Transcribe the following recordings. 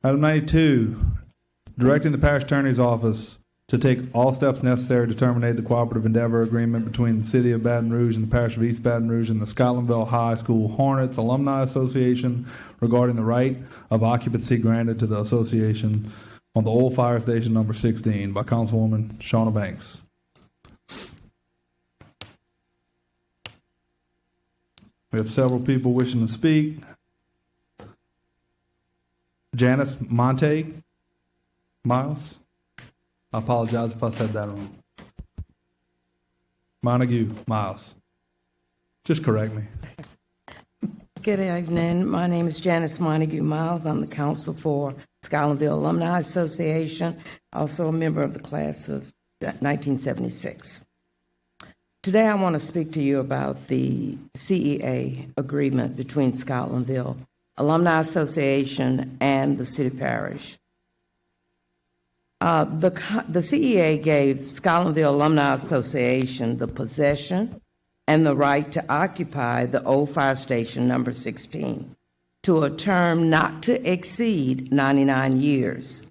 Item 92, directing the parish attorney's office to take all steps necessary to terminate the cooperative endeavor agreement between the City of Baton Rouge and the Parish of East Baton Rouge and the Scotlandville High School Hornets Alumni Association regarding the right of occupancy granted to the association on the old fire station number 16 by Councilwoman Shauna Banks. We have several people wishing to speak. Janice Montague Miles. I apologize if I said that wrong. Montague Miles. Just correct me. Good evening. My name is Janice Montague Miles. I'm the counsel for Scotlandville Alumni Association, also a member of the class of 1976. Today I want to speak to you about the CEA agreement between Scotlandville Alumni Association and the City Parish. The CEA gave Scotlandville Alumni Association the possession and the right to occupy the old fire station number 16 to a term not to exceed 99 years.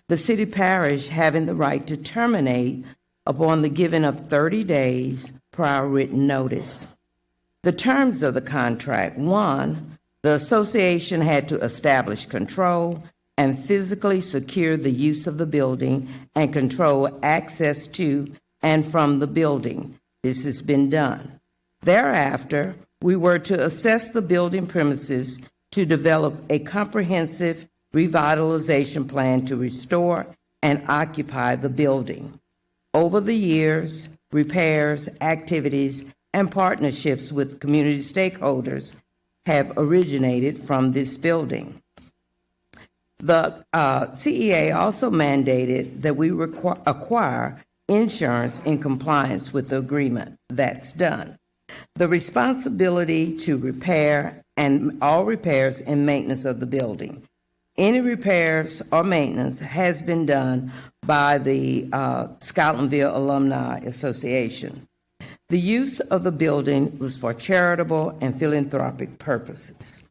The City Parish having the right to terminate upon the giving of 30 days prior written notice. The terms of the contract: 1, the association had to establish control and physically secure the use of the building and control access to and from the building. This has been done. Thereafter, we were to assess the building premises to develop a comprehensive revitalization plan to restore and occupy the building. Over the years, repairs, activities, and partnerships with community stakeholders have originated from this building. The CEA also mandated that we acquire insurance in compliance with the agreement. That's done. The responsibility to repair and all repairs and maintenance of the building. Any repairs or maintenance has been done by the Scotlandville Alumni Association. The use of the building was for charitable and philanthropic purposes,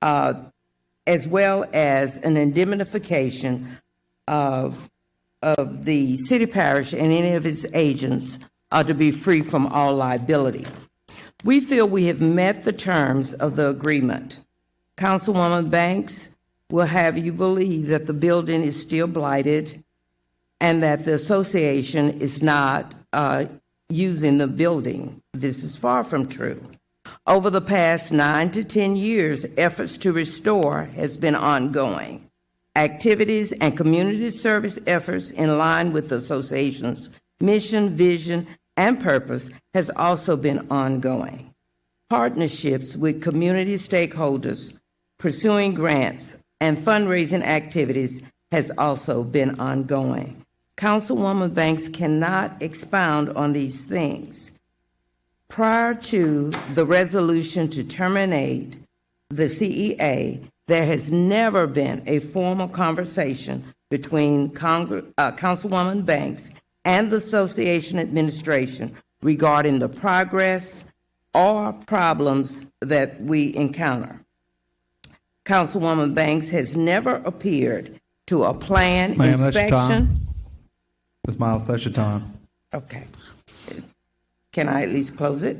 as well as an indemnification of the City Parish and any of its agents to be free from all liability. We feel we have met the terms of the agreement. Councilwoman Banks will have you believe that the building is still blighted and that the association is not using the building. This is far from true. Over the past 9 to 10 years, efforts to restore has been ongoing. Activities and community service efforts in line with the association's mission, vision, and purpose has also been ongoing. Partnerships with community stakeholders pursuing grants and fundraising activities has also been ongoing. Councilwoman Banks cannot expound on these things. Prior to the resolution to terminate the CEA, there has never been a formal conversation between Councilwoman Banks and the association administration regarding the progress or problems that we encounter. Councilwoman Banks has never appeared to a plan Ma'am, inspection. that's your time. Ms. Miles, that's your time. Okay. Can I at least close it?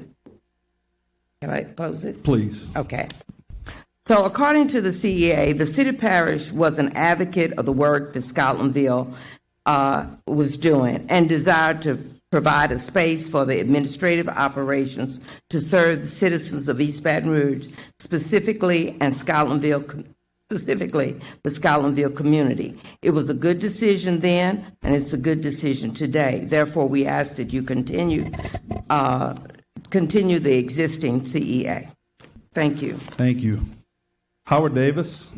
Can I close it? Please. Okay. So according to the CEA, the City Parish was an advocate of the work that Scotlandville was doing and desired to provide a space for the administrative operations to serve the citizens of East Baton Rouge, specifically the Scotlandville community. It was a good decision then, and it's a good decision today. Therefore, we ask that you continue the existing CEA. Thank you. Thank you. Howard Davis.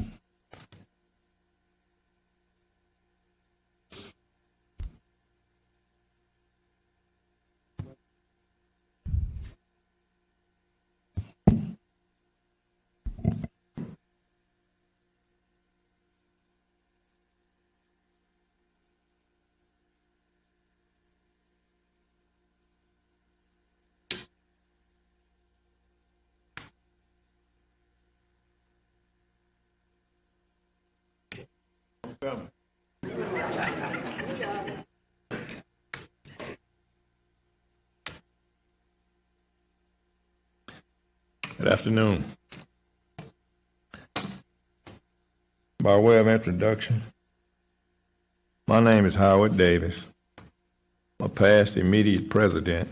Good afternoon. By way of introduction, my name is Howard Davis. I'm a past immediate president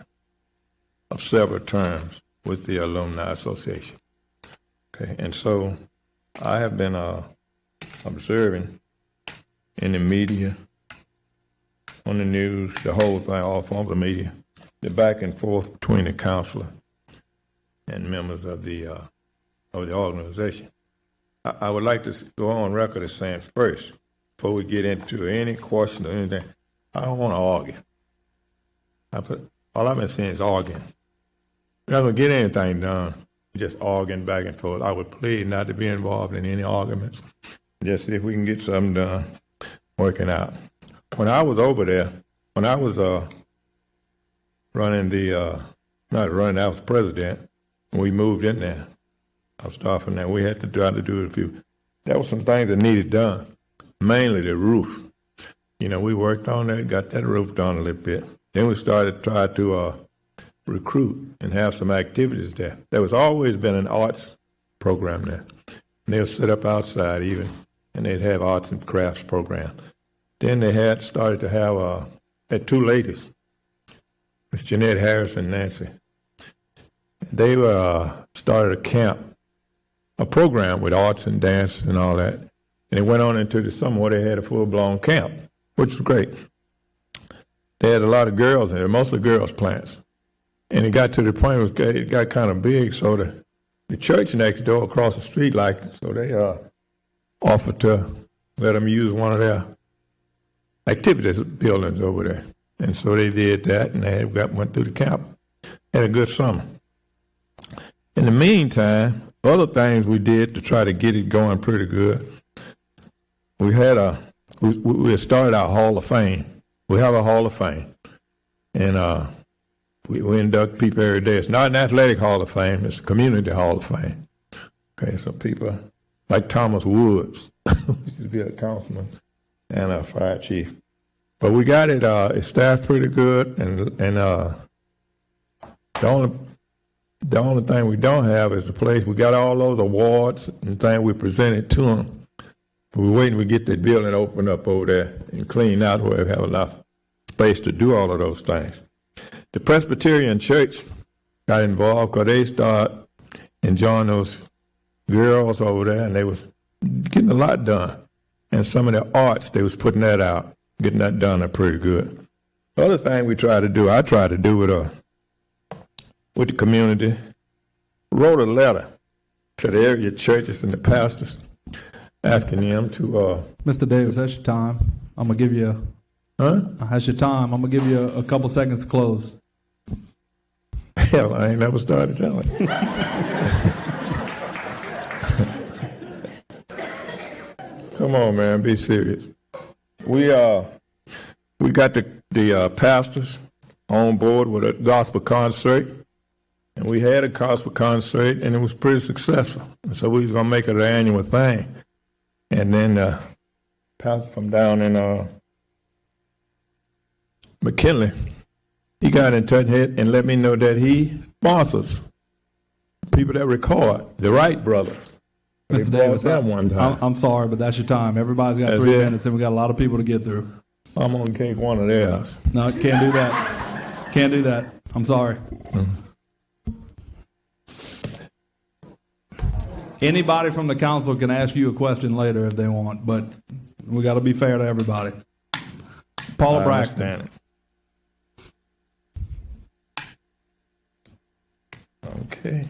of several terms with the Alumni Association. Okay, and so I have been observing in the media, on the news, the whole thing, all forms of media, the back and forth between the counselor and members of the organization. I would like to go on record as saying first, before we get into any question or anything, I don't want to argue. All I've been saying is arguing. We're not going to get anything done, just arguing back and forth. I would plead not to be involved in any arguments, just see if we can get something done, working out. When I was over there, when I was running I was president, we moved in there. I was starting there. We had to try to do a few. There were some things that needed done, mainly the roof. You know, we worked on that, got that roof done a little bit. Then we started to try to recruit and have some activities there. There was always been an arts program there. And they'll sit up outside even, and they'd have arts and crafts program. Then they had started to have had two ladies, Miss Jeanette Harris and Nancy. They started a camp, a program with arts and dance and all that. And it went on into the summer where they had a full-blown camp, which was great. They had a lot of girls in there, mostly girls' plants. And it got to the point where it got kind of big, so the church next door across the street liked it, so they offered to let them use one of their activities buildings over there. And so they did that, and they went through the camp. Had a good summer. In the meantime, other things we did to try to get it going pretty good. We had we started our Hall of Fame. We have a Hall of Fame, and we induct people every day. It's not an athletic Hall of Fame; it's a community Hall of Fame. Okay, so people like Thomas Woods used to be a councilman and a fire chief. But we got it. It's staffed pretty good, and the only thing we don't have is the place. We got all those awards and things we presented to them. We're waiting to get the building opened up over there and cleaned out where we have enough space to do all of those things. The Presbyterian Church got involved because they started enjoying those girls over there, and they was getting a lot done. And some of the arts, they was putting that out, getting that done pretty good. The other thing I try to do with the community, wrote a letter to the area churches and the pastors, asking them to. Mr. Davis, that's your time. I'm gonna give you. That's your time. I'm gonna give you a couple seconds to close. Hell, I ain't never started telling. Come on, man, be serious. We got the pastors on board with a gospel concert. And we had a gospel concert, and it was pretty successful. And so we was going to make it an annual thing. And then pastor from down in McKinley, he got in touch and let me know that he sponsors people that record, the Wright brothers. Mr. Davis, I'm sorry, but that's your time. Everybody's got 3 minutes, and we got a lot of people to get through. I'm going to take one of theirs. No, can't do that. Can't do that. I'm sorry. Anybody from the council can ask you a question later if they want, but we got to be fair to everybody. Paula Braxton. Okay.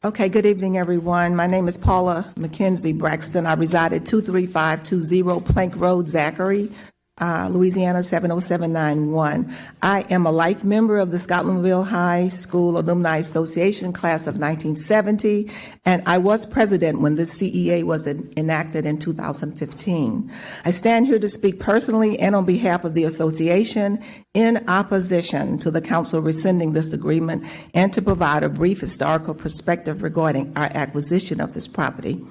Okay, good evening, everyone. My name is Paula Mackenzie Braxton. I reside at 23520 Plank Road, Zachary. Louisiana 70791. I am a life member of the Scotlandville High School Alumni Association class of 1970, and I was president when the CEA was enacted in 2015. I stand here to speak personally and on behalf of the association in opposition to the council rescinding this agreement and to provide a brief historical perspective regarding our acquisition of this property.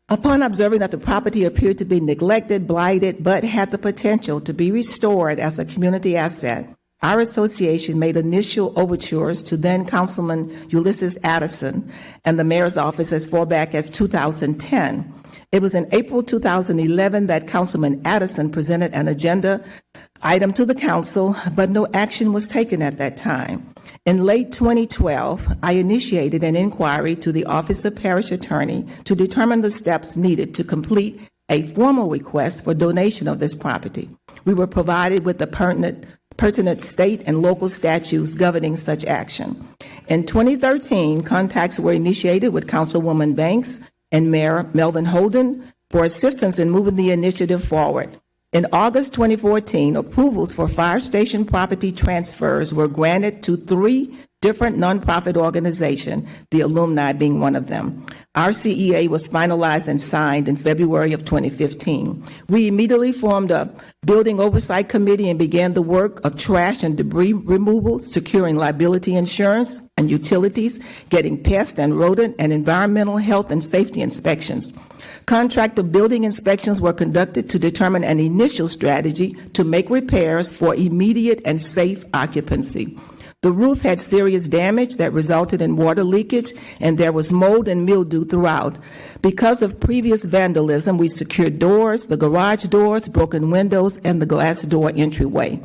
Upon observing that the property appeared to be neglected, blighted, but had the potential to be restored as a community asset, our association made initial overtures to then Councilman Ulysses Addison and the mayor's office as far back as 2010. It was in April 2011 that Councilman Addison presented an agenda item to the council, but no action was taken at that time. In late 2012, I initiated an inquiry to the Office of Parish Attorney to determine the steps needed to complete a formal request for donation of this property. We were provided with the pertinent state and local statutes governing such action. In 2013, contacts were initiated with Councilwoman Banks and Mayor Melvin Holden for assistance in moving the initiative forward. In August 2014, approvals for fire station property transfers were granted to 3 different nonprofit organizations, the Alumni being one of them. Our CEA was finalized and signed in February of 2015. We immediately formed a building oversight committee and began the work of trash and debris removal, securing liability insurance and utilities, getting pest and rodent and environmental health and safety inspections. Contractor building inspections were conducted to determine an initial strategy to make repairs for immediate and safe occupancy. The roof had serious damage that resulted in water leakage, and there was mold and mildew throughout. Because of previous vandalism, we secured doors, the garage doors, broken windows, and the glass door entryway.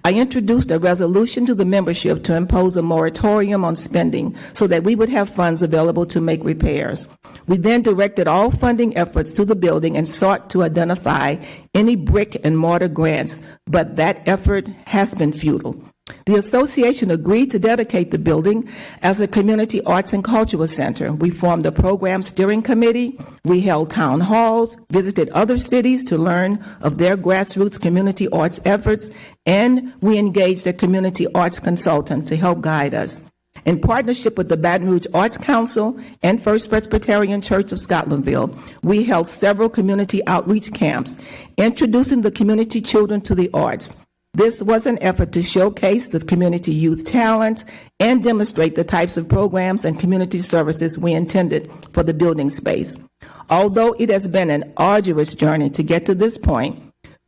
I introduced a resolution to the membership to impose a moratorium on spending so that we would have funds available to make repairs. We then directed all funding efforts to the building and sought to identify any brick and mortar grants, but that effort has been futile. The association agreed to dedicate the building as a community arts and cultural center. We formed a program steering committee. We held town halls, visited other cities to learn of their grassroots community arts efforts, and we engaged a community arts consultant to help guide us. In partnership with the Baton Rouge Arts Council and First Presbyterian Church of Scotlandville, we held several community outreach camps, introducing the community children to the arts. This was an effort to showcase the community youth talent and demonstrate the types of programs and community services we intended for the building space. Although it has been an arduous journey to get to this point,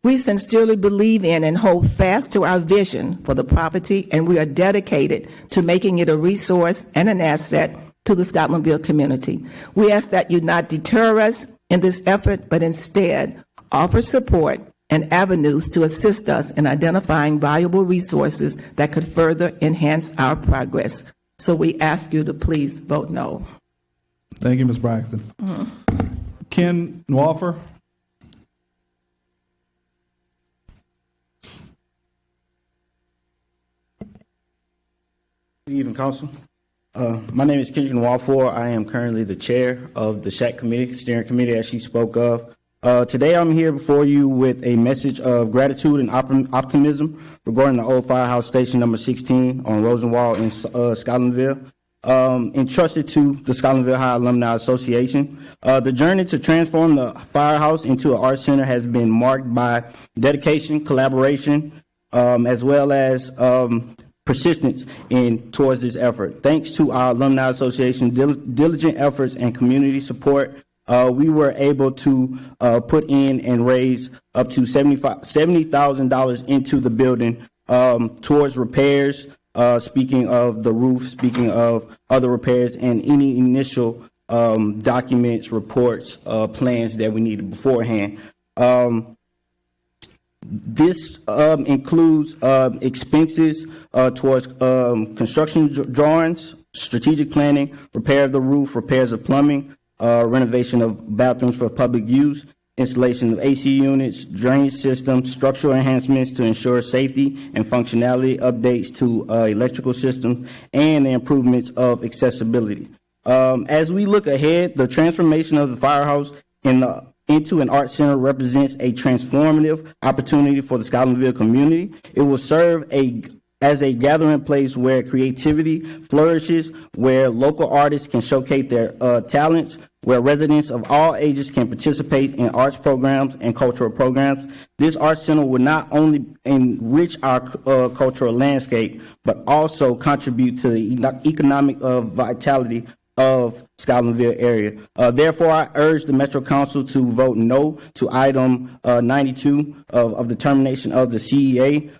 we sincerely believe in and hold fast to our vision for the property, and we are dedicated to making it a resource and an asset to the Scotlandville community. We ask that you not deter us in this effort, but instead offer support and avenues to assist us in identifying valuable resources that could further enhance our progress. So we ask you to please vote no. Thank you, Ms. Braxton. Ken Walfer. Good evening, Council. My name is Kendrick Walfor. I am currently the chair of the SHAC committee, steering committee, as she spoke of. Today I'm here before you with a message of gratitude and optimism regarding the old firehouse station number 16 on Rosenwald in Scotlandville, entrusted to the Scotlandville High Alumni Association. The journey to transform the firehouse into an art center has been marked by dedication, collaboration, as well as persistence towards this effort. Thanks to our Alumni Association diligent efforts and community support, we were able to put in and raise up to $70,000 into the building towards repairs, speaking of the roof, speaking of other repairs, and any initial documents, reports, plans that we needed beforehand. This includes expenses towards construction drawings, strategic planning, repair of the roof, repairs of plumbing, renovation of bathrooms for public use, installation of AC units, drainage systems, structural enhancements to ensure safety and functionality, updates to electrical systems, and the improvements of accessibility. As we look ahead, the transformation of the firehouse in the into an art center represents a transformative opportunity for the Scotlandville community. It will serve as a gathering place where creativity flourishes, where local artists can showcase their talents, where residents of all ages can participate in arts programs and cultural programs. This art center will not only enrich our cultural landscape, but also contribute to the economic vitality of Scotlandville area. Therefore, I urge the Metro Council to vote no to item 92 of the termination of the CEA.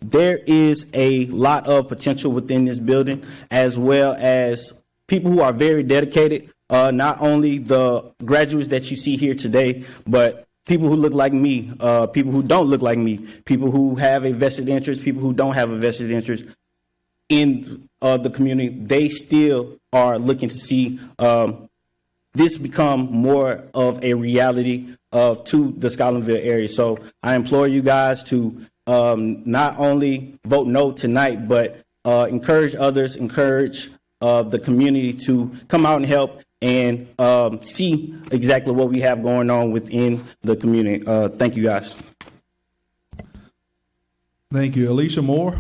There is a lot of potential within this building, as well as people who are very dedicated, not only the graduates that you see here today, but people who look like me, people who don't look like me, people who have a vested interest, people who don't have a vested interest in the community. They still are looking to see this become more of a reality to the Scotlandville area. So I implore you guys to not only vote no tonight, but encourage others, encourage the community to come out and help and see exactly what we have going on within the community. Thank you, guys. Thank you. Alicia Moore.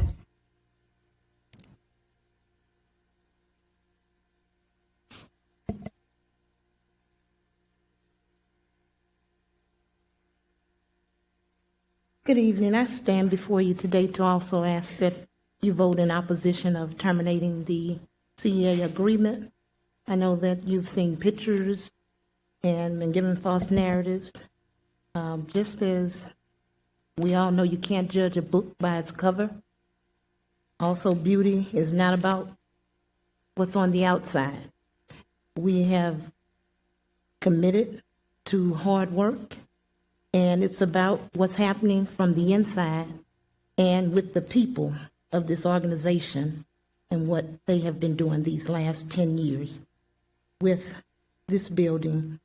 Good evening. I stand before you today to also ask that you vote in opposition of terminating the CEA agreement. I know that you've seen pictures and been given false narratives. Just as we all know you can't judge a book by its cover. Also, beauty is not about what's on the outside. We have committed to hard work, and it's about what's happening from the inside and with the people of this organization and what they have been doing these last 10 years with this building.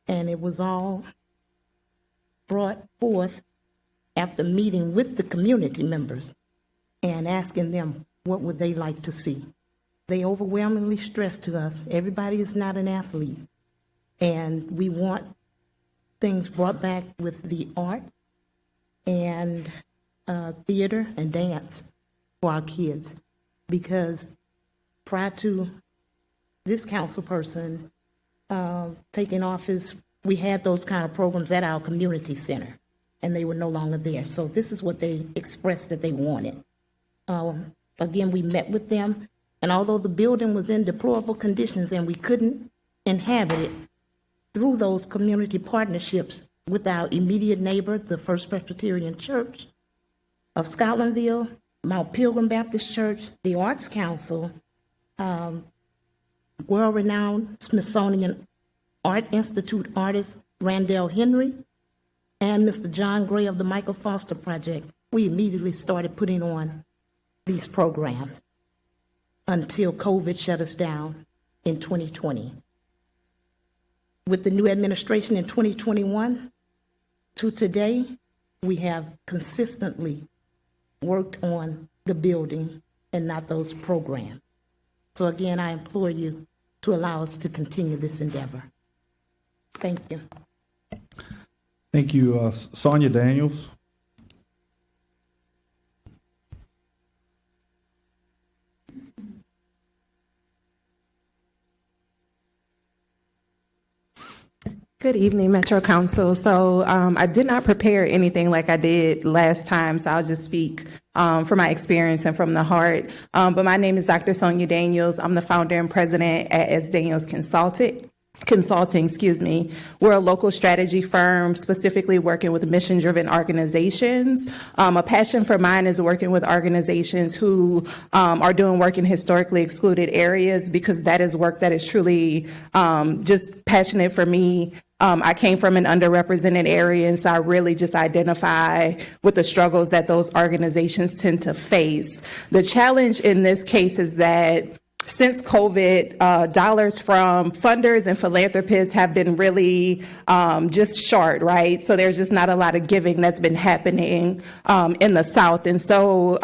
And it was all brought forth after meeting with the community members and asking them what would they like to see. They overwhelmingly stressed to us, everybody is not an athlete, and we want things brought back with the art and theater and dance for our kids. Because prior to this council person taking office, we had those kind of programs at our community center, and they were no longer there. So this is what they expressed that they wanted. Again, we met with them, and although the building was in deplorable conditions and we couldn't inhabit it, through those community partnerships with our immediate neighbor, the First Presbyterian Church of Scotlandville, Mount Pilgrim Baptist Church, the Arts Council, world-renowned Smithsonian Art Institute artist Randall Henry, and Mr. John Gray of the Michael Foster Project, we immediately started putting on these programs until COVID shut us down in 2020. With the new administration in 2021 to today, we have consistently worked on the building and not those programs. So again, I implore you to allow us to continue this endeavor. Thank you. Thank you. Sonia Daniels. Good evening, Metro Council. So I did not prepare anything like I did last time, so I'll just speak from my experience and from the heart. But my name is Dr. Sonia Daniels. I'm the founder and president at S. Daniels Consulting. We're a local strategy firm specifically working with mission-driven organizations. A passion for mine is working with organizations who are doing work in historically excluded areas, because that is work that is truly just passionate for me. I came from an underrepresented area, and so I really just identify with the struggles that those organizations tend to face. The challenge in this case is that since COVID, dollars from funders and philanthropists have been really just short, right? So there's just not a lot of giving that's been happening in the South. And so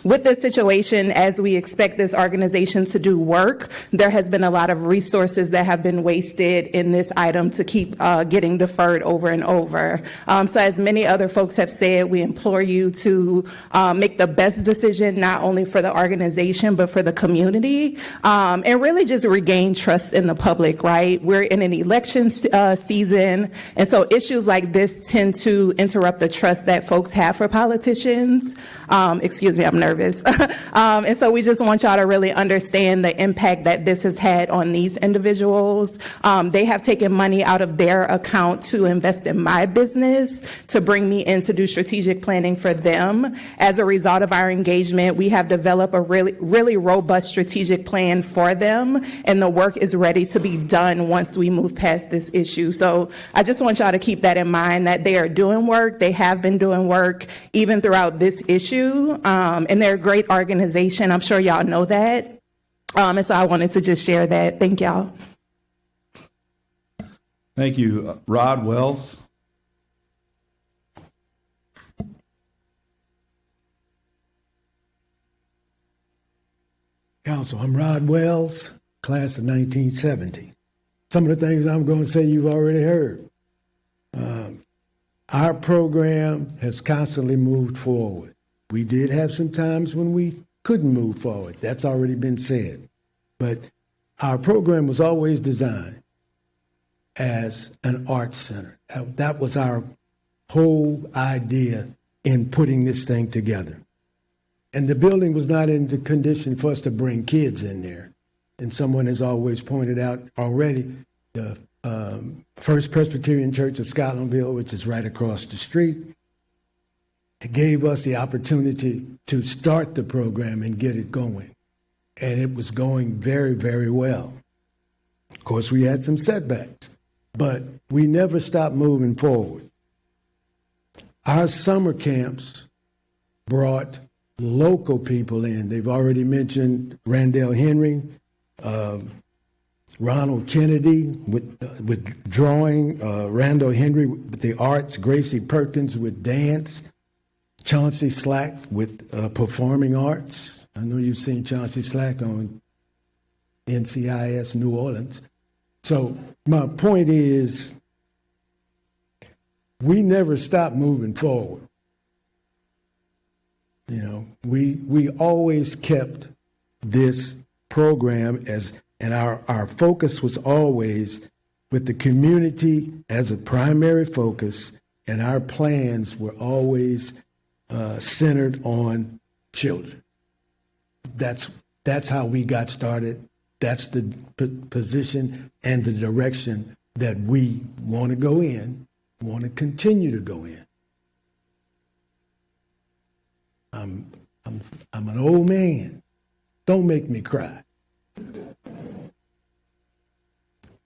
with this situation, as we expect this organization to do work, there has been a lot of resources that have been wasted in this item to keep getting deferred over and over. So as many other folks have said, we implore you to make the best decision, not only for the organization, but for the community. And really just regain trust in the public, right? We're in an election season, and so issues like this tend to interrupt the trust that folks have for politicians. Excuse me, I'm nervous. And so we just want y'all to really understand the impact that this has had on these individuals. They have taken money out of their account to invest in my business, to bring me in to do strategic planning for them. As a result of our engagement, we have developed a really robust strategic plan for them, and the work is ready to be done once we move past this issue. So I just want y'all to keep that in mind, that they are doing work. They have been doing work even throughout this issue, and they're a great organization. I'm sure y'all know that. And so I wanted to just share that. Thank y'all. Thank you. Rod Wells. Council, I'm Rod Wells, class of 1970. Some of the things I'm going to say you've already heard. Our program has constantly moved forward. We did have some times when we couldn't move forward. That's already been said. But our program was always designed as an arts center. That was our whole idea in putting this thing together. And the building was not in the condition for us to bring kids in there. And someone has always pointed out already, the First Presbyterian Church of Scotlandville, which is right across the street, it gave us the opportunity to start the program and get it going. And it was going very, very well. Of course, we had some setbacks, but we never stopped moving forward. Our summer camps brought local people in. They've already mentioned Randall Henry, Ronald Kennedy with drawing, Randall Henry with the arts, Gracie Perkins with dance, Chauncey Slack with performing arts. I know you've seen Chauncey Slack on NCIS New Orleans. So my point is, we never stopped moving forward. You know, we always kept this program and our focus was always with the community as a primary focus, and our plans were always centered on children. That's how we got started. That's the position and the direction that we want to go in, want to continue to go in. I'm an old man. Don't make me cry.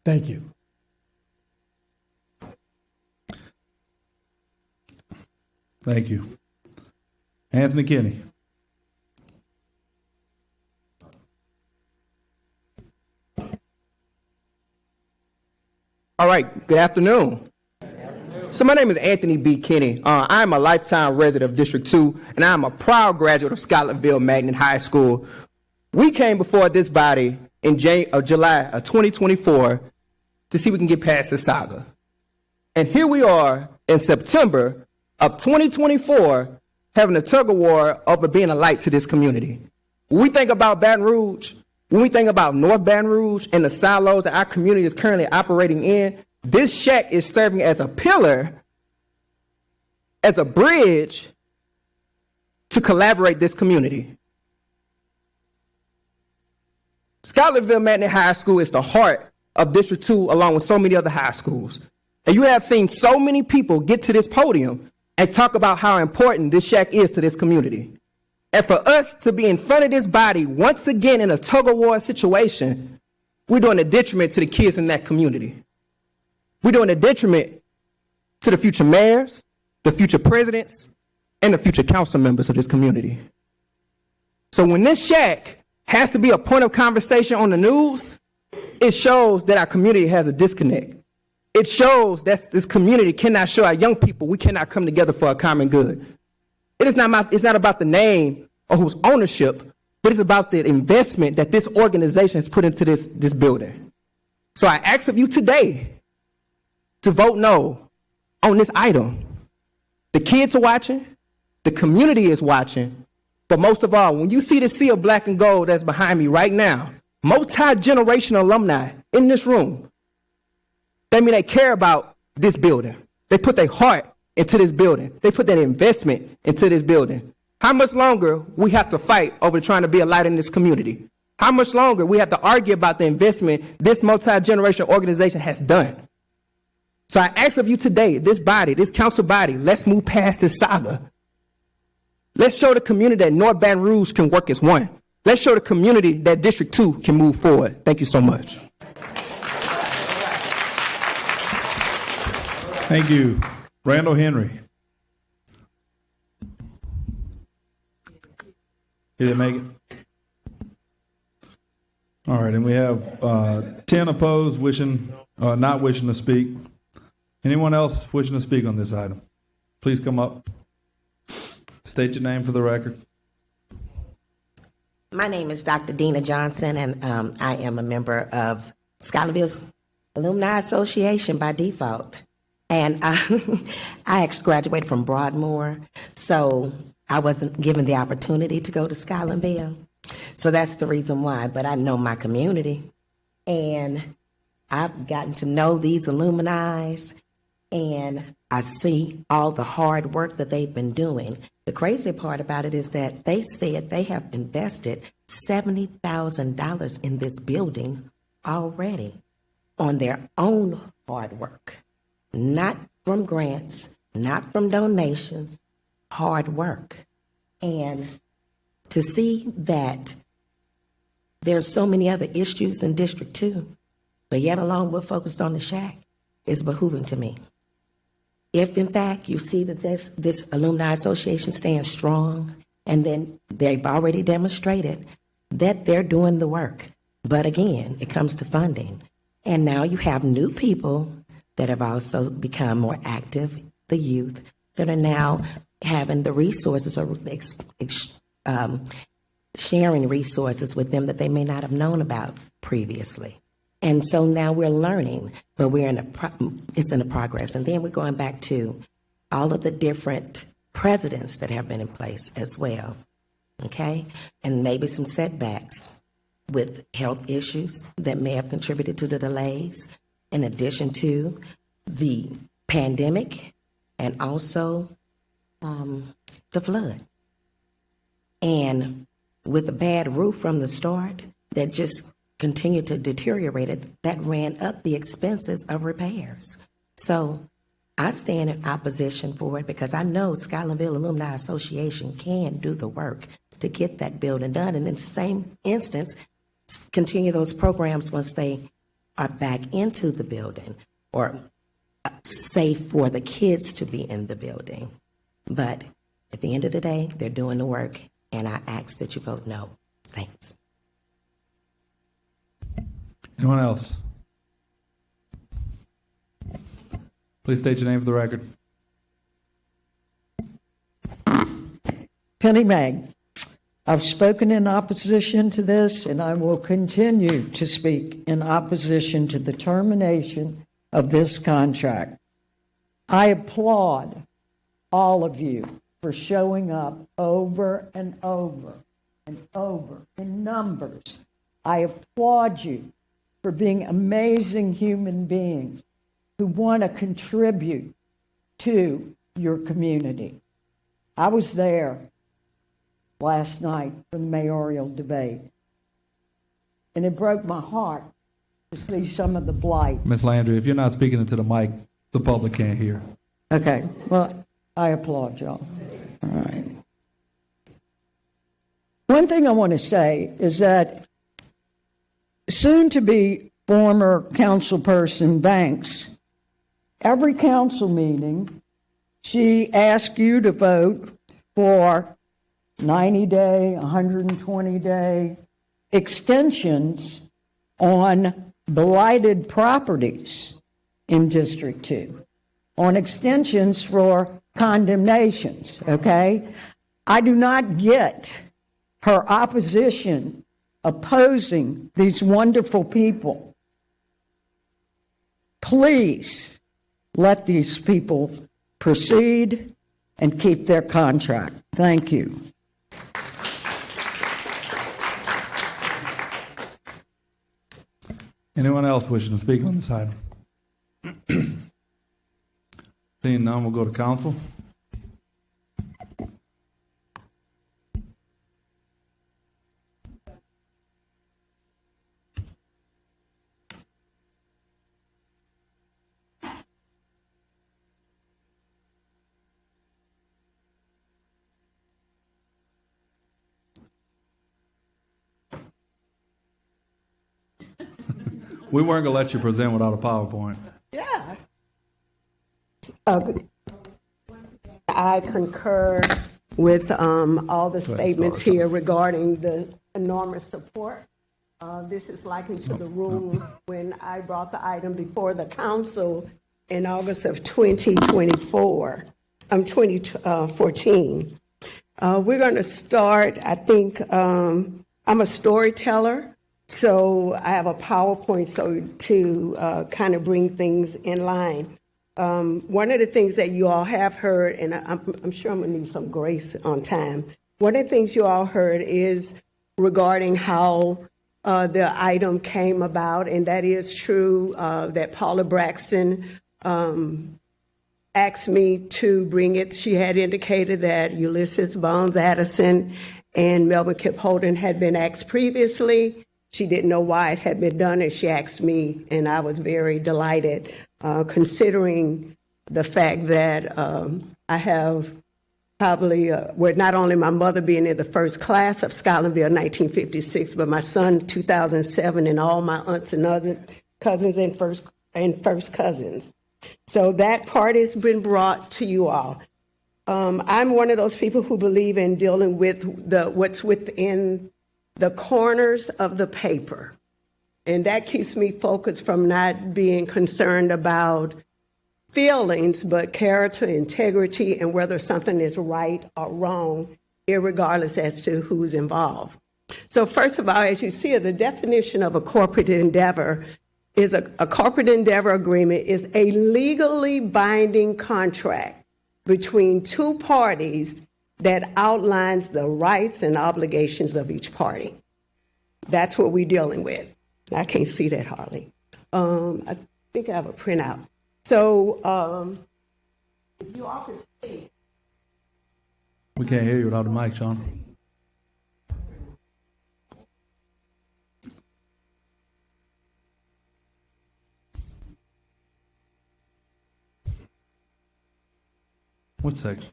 Thank you. Thank you. Anthony Kinney. All right, good afternoon. So my name is Anthony B. Kinney. I'm a lifetime resident of District 2, and I'm a proud graduate of Scotlandville Magnet High School. We came before this body in July of 2024 to see if we can get past the saga. And here we are in September of 2024 having a tug of war over being a light to this community. When we think about Baton Rouge, when we think about North Baton Rouge and the silos that our community is currently operating in, this shack is serving as a pillar, as a bridge to collaborate this community. Scotlandville Magnet High School is the heart of District 2 along with so many other high schools. And you have seen so many people get to this podium and talk about how important this shack is to this community. And for us to be in front of this body once again in a tug-of-war situation, we're doing a detriment to the kids in that community. We're doing a detriment to the future mayors, the future presidents, and the future council members of this community. So when this shack has to be a point of conversation on the news, it shows that our community has a disconnect. It shows that this community cannot show our young people we cannot come together for a common good. It's not about the name or whose ownership, but it's about the investment that this organization has put into this building. So I ask of you today to vote no on this item. The kids are watching, the community is watching, but most of all, when you see the sea of black and gold that's behind me right now, multi-generational alumni in this room, that mean they care about this building. They put their heart into this building. They put that investment into this building. How much longer we have to fight over trying to be a light in this community? How much longer we have to argue about the investment this multi-generational organization has done? So I ask of you today, this body, this council body, let's move past this saga. Let's show the community that North Baton Rouge can work as one. Let's show the community that District 2 can move forward. Thank you so much. Thank you. Randall Henry. He didn't make it? All right, and we have 10 opposed, not wishing to speak. Anyone else wishing to speak on this item? Please come up. State your name for the record. My name is Dr. Dina Johnson, and I am a member of Scotlandville's Alumni Association by default. And I actually graduated from Broadmoor, so I wasn't given the opportunity to go to Scotlandville. So that's the reason why. But I know my community, and I've gotten to know these alumni, and I see all the hard work that they've been doing. The crazy part about it is that they said they have invested $70,000 in this building already on their own hard work. Not from grants, not from donations, hard work. And to see that there's so many other issues in District 2, but yet alone we're focused on the shack, is behooving to me. If in fact you see that this Alumni Association stands strong, and then they've already demonstrated that they're doing the work. But again, it comes to funding. And now you have new people that have also become more active, the youth, that are now having the resources or sharing resources with them that they may not have known about previously. And so now we're learning, but it's in a progress. And then we're going back to all of the different presidents that have been in place as well, okay? And maybe some setbacks with health issues that may have contributed to the delays, in addition to the pandemic and also the flood. And with a bad roof from the start that just continued to deteriorate it, that ran up the expenses of repairs. So I stand in opposition for it because I know Scotlandville Alumni Association can do the work to get that building done. And in the same instance, continue those programs once they are back into the building, or safe for the kids to be in the building. But at the end of the day, they're doing the work, and I ask that you vote no. Thanks. Anyone else? Please state your name for the record. Penny Mag. I've spoken in opposition to this, and I will continue to speak in opposition to the termination of this contract. I applaud all of you for showing up over and over and over in numbers. I applaud you for being amazing human beings who want to contribute to your community. I was there last night for the mayoral debate, and it broke my heart to see some of the blight. Ms. Landry, if you're not speaking into the mic, the public can't hear. Okay, well, I applaud y'all. All right. One thing I want to say is that soon-to-be former councilperson Banks, every council meeting, she asks you to vote for 90-day, 120-day extensions on blighted properties in District 2, on extensions for condemnations, okay? I do not get her opposition opposing these wonderful people. Please let these people proceed and keep their contract. Thank you. Anyone else wishing to speak on this item? Seeing none, we'll go to council. We weren't going to let you present without a PowerPoint. Yeah. I concur with all the statements here regarding the enormous support. This is like into the room when I brought the item before the council in August of 2014. We're going to start, I think, I'm a storyteller. So I have a PowerPoint to kind of bring things in line. One of the things that you all have heard, and I'm sure I'm going to need some grace on time. One of the things you all heard is regarding how the item came about, and that is true that Paula Braxton asked me to bring it. She had indicated that Ulysses Bones Addison and Melvin Kip Holden had been asked previously. She didn't know why it had been done, and she asked me, and I was very delighted, considering the fact that I have probably, not only my mother being in the first class of Scotlandville 1956, but my son 2007, and all my aunts and other cousins and first cousins. So that part has been brought to you all. I'm one of those people who believe in dealing with what's within the corners of the paper. And that keeps me focused from not being concerned about feelings, but character, integrity, and whether something is right or wrong, irregardless as to who's involved. So first of all, as you see, the definition of a corporate endeavor is a corporate endeavor agreement is a legally binding contract between two parties that outlines the rights and obligations of each party. That's what we're dealing with. I can't see that hardly. I think I have a printout. So if you all can see. We can't hear you without the mic, Sean. One second.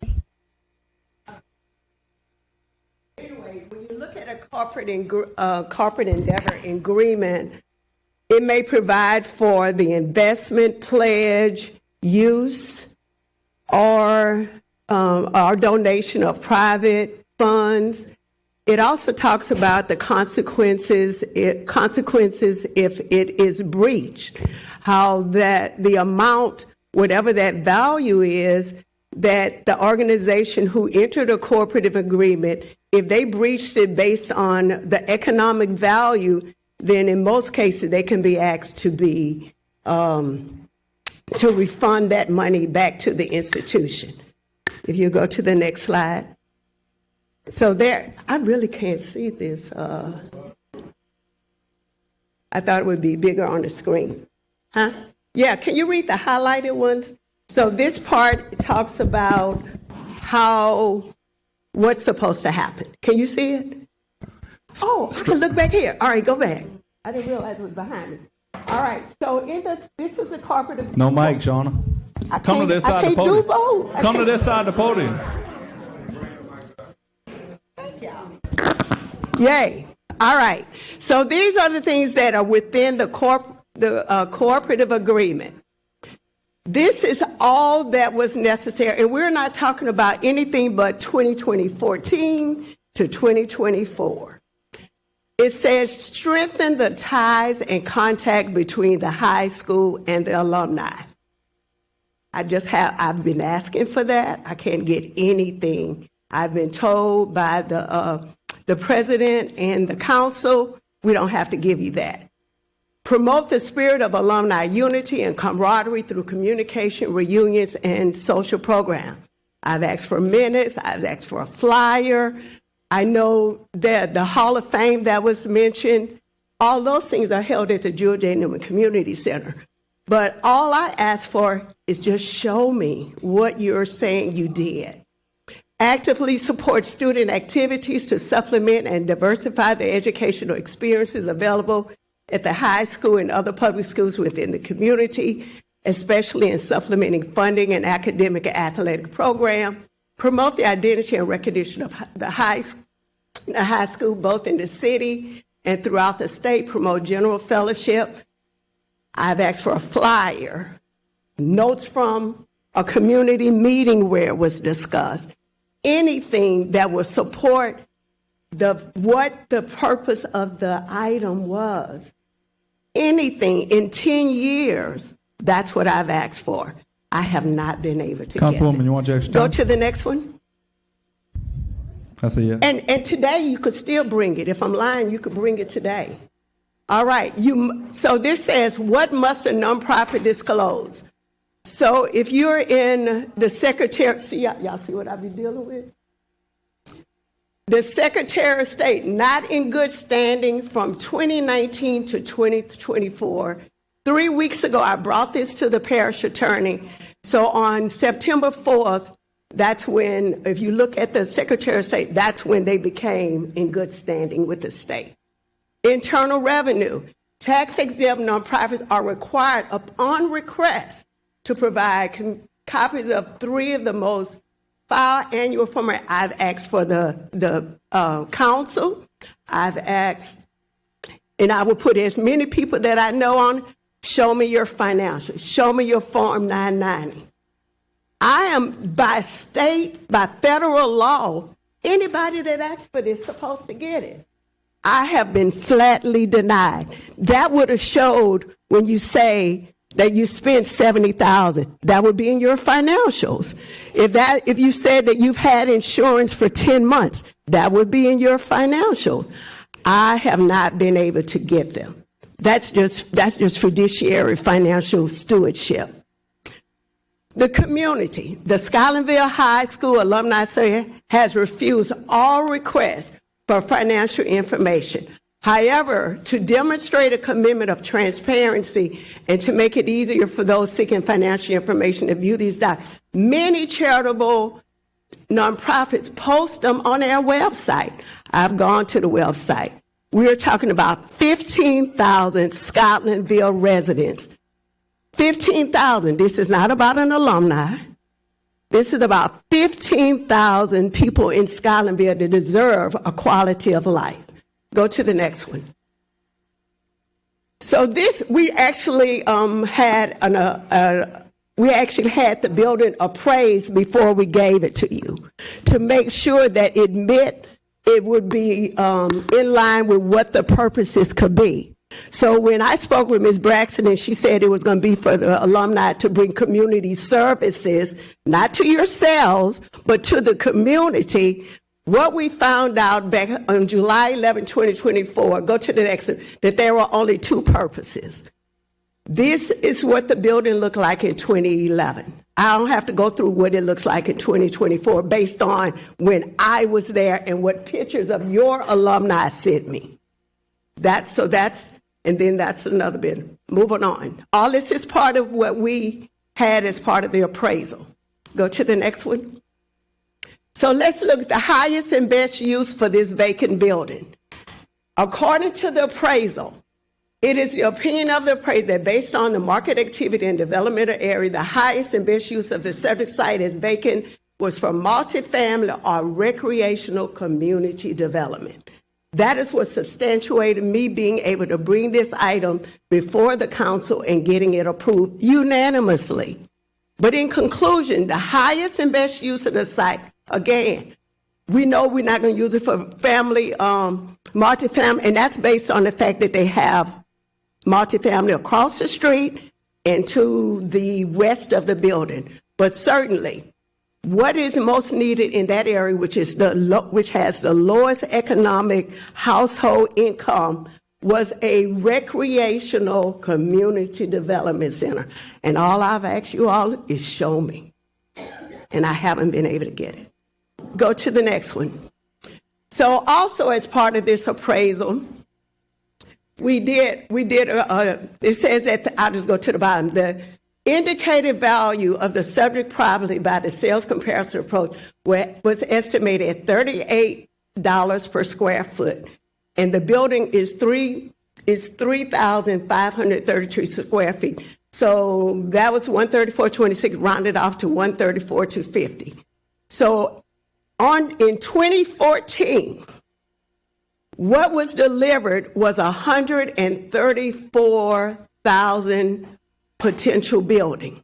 Anyway, when you look at a corporate endeavor agreement, it may provide for the investment, pledge, use, or donation of private funds. It also talks about the consequences if it is breached, how that the amount, whatever that value is, that the organization who entered a cooperative agreement, if they breached it based on the economic value, then in most cases they can be asked to refund that money back to the institution. If you go to the next slide. So there, I really can't see this. I thought it would be bigger on the screen. Huh? Yeah, can you read the highlighted ones? So this part talks about what's supposed to happen. Can you see it? Oh, I can look back here. All right, go back. I didn't realize it was behind me. All right, so this is the cooperative. No mic, Shauna. Come to this side of the podium. Come to this side of the podium. Thank y'all. Yay. All right. So these are the things that are within the cooperative agreement. This is all that was necessary, and we're not talking about anything but 2014 to 2024. It says strengthen the ties and contact between the high school and the alumni. I've been asking for that. I can't get anything. I've been told by the president and the council, we don't have to give you that. Promote the spirit of alumni unity and camaraderie through communication, reunions, and social programs. I've asked for minutes. I've asked for a flyer. I know that the Hall of Fame that was mentioned, all those things are held at the Jewel J. Newman Community Center. But all I ask for is just show me what you're saying you did. Actively support student activities to supplement and diversify the educational experiences available at the high school and other public schools within the community, especially in supplementing funding and academic and athletic program. Promote the identity and recognition of the high school, both in the city and throughout the state. Promote general fellowship. I've asked for a flyer, notes from a community meeting where it was discussed, anything that would support what the purpose of the item was. Anything in 10 years, that's what I've asked for. I have not been able to get it. Councilwoman, you want your extra Go time? to the next one. That's a yes. And today you could still bring it. If I'm lying, you could bring it today. All right. So this says, what must a nonprofit disclose? So if you're in the secretary, y'all see what I be dealing with? The Secretary of State, not in good standing from 2019 to 2024. 3 weeks ago, I brought this to the parish attorney. So on September 4th, that's when, if you look at the Secretary of State, that's when they became in good standing with the state. Internal revenue. Tax-exempt nonprofits are required upon request to provide copies of 3 of the most filed annual format. I've asked for the council. I've asked, and I will put as many people that I know on, show me your financials, show me your Form 990. I am, by federal law, anybody that asks for this is supposed to get it. I have been flatly denied. That would have showed when you say that you spent $70,000. That would be in your financials. If you said that you've had insurance for 10 months, that would be in your financials. I have not been able to get them. That's just fiduciary financial stewardship. The community, the Scotlandville High School Alumni Association has refused all requests for financial information. However, to demonstrate a commitment of transparency and to make it easier for those seeking financial information to view these documents, many charitable nonprofits post them on their website. I've gone to the website. We're talking about 15,000 Scotlandville residents. 15,000. This is not about an alumni. This is about 15,000 people in Scotlandville that deserve a quality of life. Go to the next one. So we actually had the building appraised before we gave it to you to make sure that it would be in line with what the purposes could be. So when I spoke with Ms. Braxton and she said it was going to be for the alumni to bring community services, not to yourselves, but to the community, what we found out back on July 11, 2024, go to the next one, that there were only 2 purposes. This is what the building looked like in 2011. I don't have to go through what it looks like in 2024 based on when I was there and what pictures of your alumni sent me. And then that's another bit. Moving on. All this is part of what we had as part of the appraisal. Go to the next one. So let's look at the highest and best use for this vacant building. According to the appraisal, it is the opinion of the appraiser that based on the market activity and developmental area, the highest and best use of the subject site as vacant was for multifamily or recreational community development. That is what substantiated me being able to bring this item before the council and getting it approved unanimously. But in conclusion, the highest and best use of the site, again, We know we're not going to use it for family, multifamily, and that's based on the fact that they have multifamily across the street and to the west of the building. But certainly, what is most needed in that area, which has the lowest economic household income, was a recreational community development center. And all I've asked you all is show me. And I haven't been able to get it. Go to the next one. So also as part of this appraisal, it says that, I'll just go to the bottom, the indicated value of the subject property by the sales comparison approach was estimated at $38 per square foot. And the building is 3,533 square feet. So that was 134.26 rounded off to 134.250. So in 2014, what was delivered was 134,000 potential building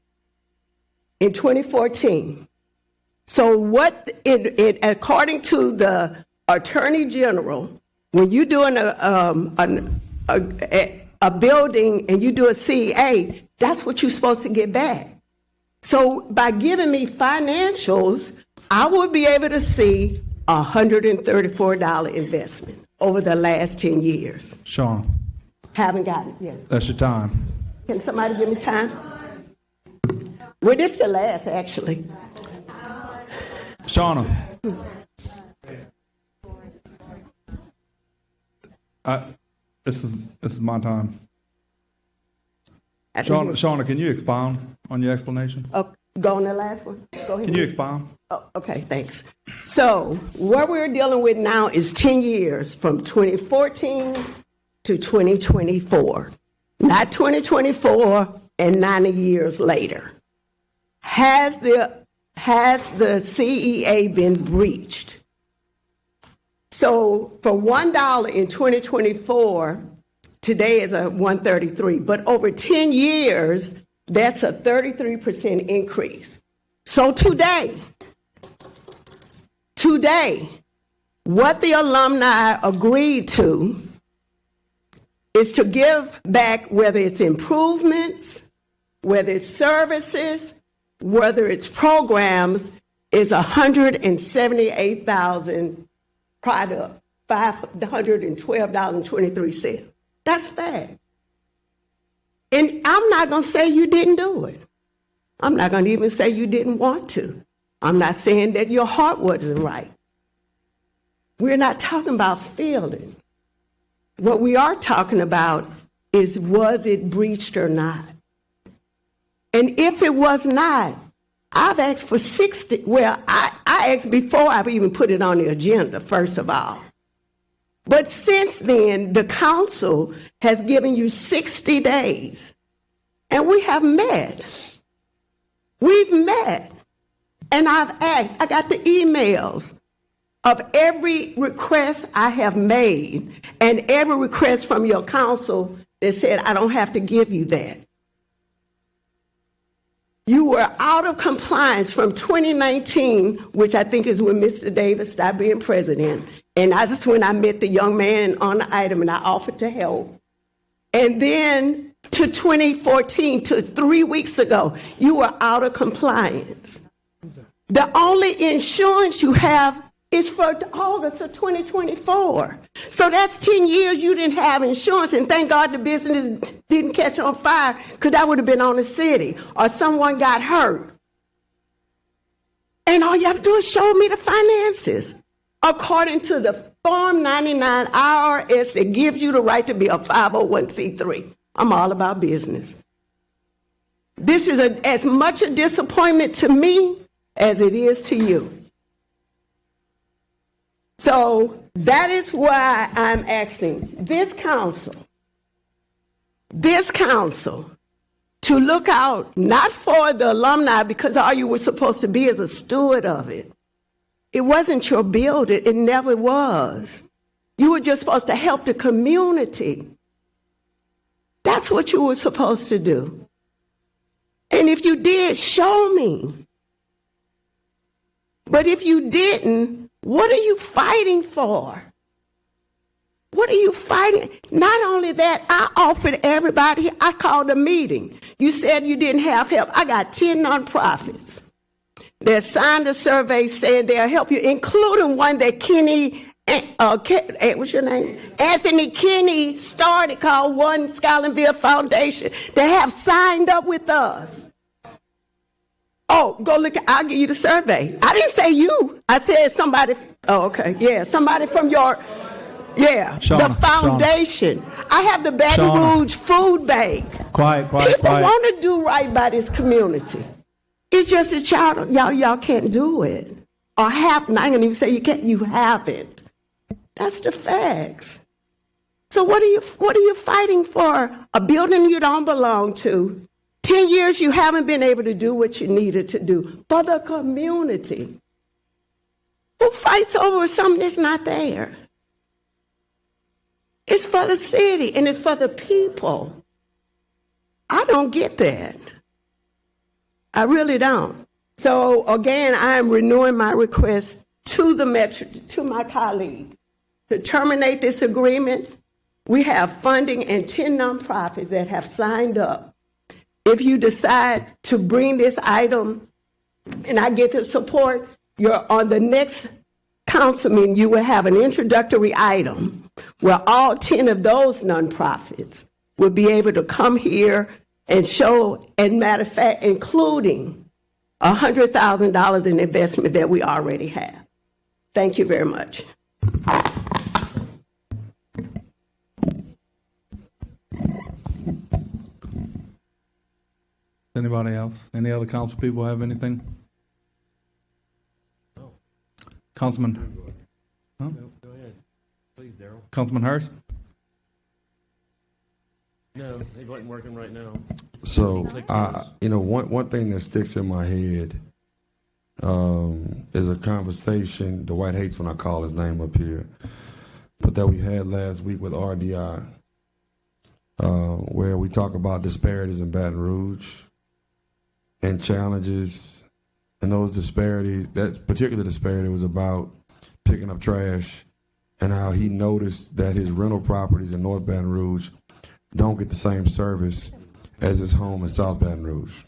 in 2014. So according to the Attorney General, when you're doing a building and you do a CEA, that's what you're supposed to get back. So by giving me financials, I would be able to see a $134 investment over the last 10 years. Shauna, Haven't gotten it yet. that's your time. Can somebody give me time? Well, this is the last, actually. Shauna. This is my time. Shauna, can you expound on your explanation? Oh, go on the last one. Go ahead. Can you expound? Oh, okay, thanks. So what we're dealing with now is 10 years from 2014 to 2024, not 2024 and 90 years later. Has the CEA been breached? So for $1 in 2024, today is a 133, but over 10 years, that's a 33% increase. So today, what the alumni agreed to is to give back, whether it's improvements, whether it's services, whether it's programs, is $178,000 product, $512.23. That's fact. And I'm not going to say you didn't do it. I'm not going to even say you didn't want to. I'm not saying that your heart wasn't right. We're not talking about feelings. What we are talking about is, was it breached or not? And if it was not, I've asked for 60. Well, I asked before I even put it on the agenda, first of all. But since then, the council has given you 60 days. And we have met. We've met. And I've asked, I got the emails of every request I have made and every request from your council that said, I don't have to give you that. You were out of compliance from 2019, which I think is when Mr. Davis stopped being president. And that's when I met the young man on the item and I offered to help. And then to 2014, to 3 weeks ago, you were out of compliance. The only insurance you have is for August of 2024. So that's 10 years you didn't have insurance, and thank God the business didn't catch on fire, because that would have been on the city, or someone got hurt. And all you have to do is show me the finances. According to the Form 99 IRS that gives you the right to be a 501c3. I'm all about business. This is as much a disappointment to me as it is to you. So that is why I'm asking this council to look out, not for the alumni, because all you were supposed to be is a steward of it. It wasn't your building. It never was. You were just supposed to help the community. That's what you were supposed to do. And if you did, show me. But if you didn't, What are you fighting for? What are you fighting? Not only that, I offered everybody, I called a meeting. You said you didn't have help. I got 10 nonprofits that signed a survey saying they'll help you, including one that what's your name? Anthony Kinney started, called One Scotlandville Foundation. They have signed up with us. Oh, go look. I'll give you the survey. I didn't say you. I said somebody. Oh, okay. Yeah, somebody from your. Yeah, Shauna, the foundation. I have the Baton Rouge Food Bank. Quiet. People want to do right by this community. It's just a child. Y'all can't do it. Or have. I ain't even say you can't. You haven't. That's the facts. So what are you fighting for? A building you don't belong to. 10 years you haven't been able to do what you needed to do for the community. Who fights over something that's not there? It's for the city and it's for the people. I don't get that. I really don't. So again, I am renewing my request to my colleague to terminate this agreement. We have funding and 10 nonprofits that have signed up. If you decide to bring this item and I get the support, you're on the next council meeting, you will have an introductory item where all 10 of those nonprofits will be able to come here and show, and matter of fact, including $100,000 in investment that we already have. Thank you very much. Anybody else? Any other council people have anything? Councilman? Huh? Go ahead. Please, Daryl. Councilman Hurst? No, it wasn't working right now. So, one thing that sticks in my head is a conversation, Dwight hates when I call his name up here, but that we had last week with RDI, where we talk about disparities in Baton Rouge and challenges, and those disparities, that particular disparity was about picking up trash and how he noticed that his rental properties in North Baton Rouge don't get the same service as his home in South Baton Rouge.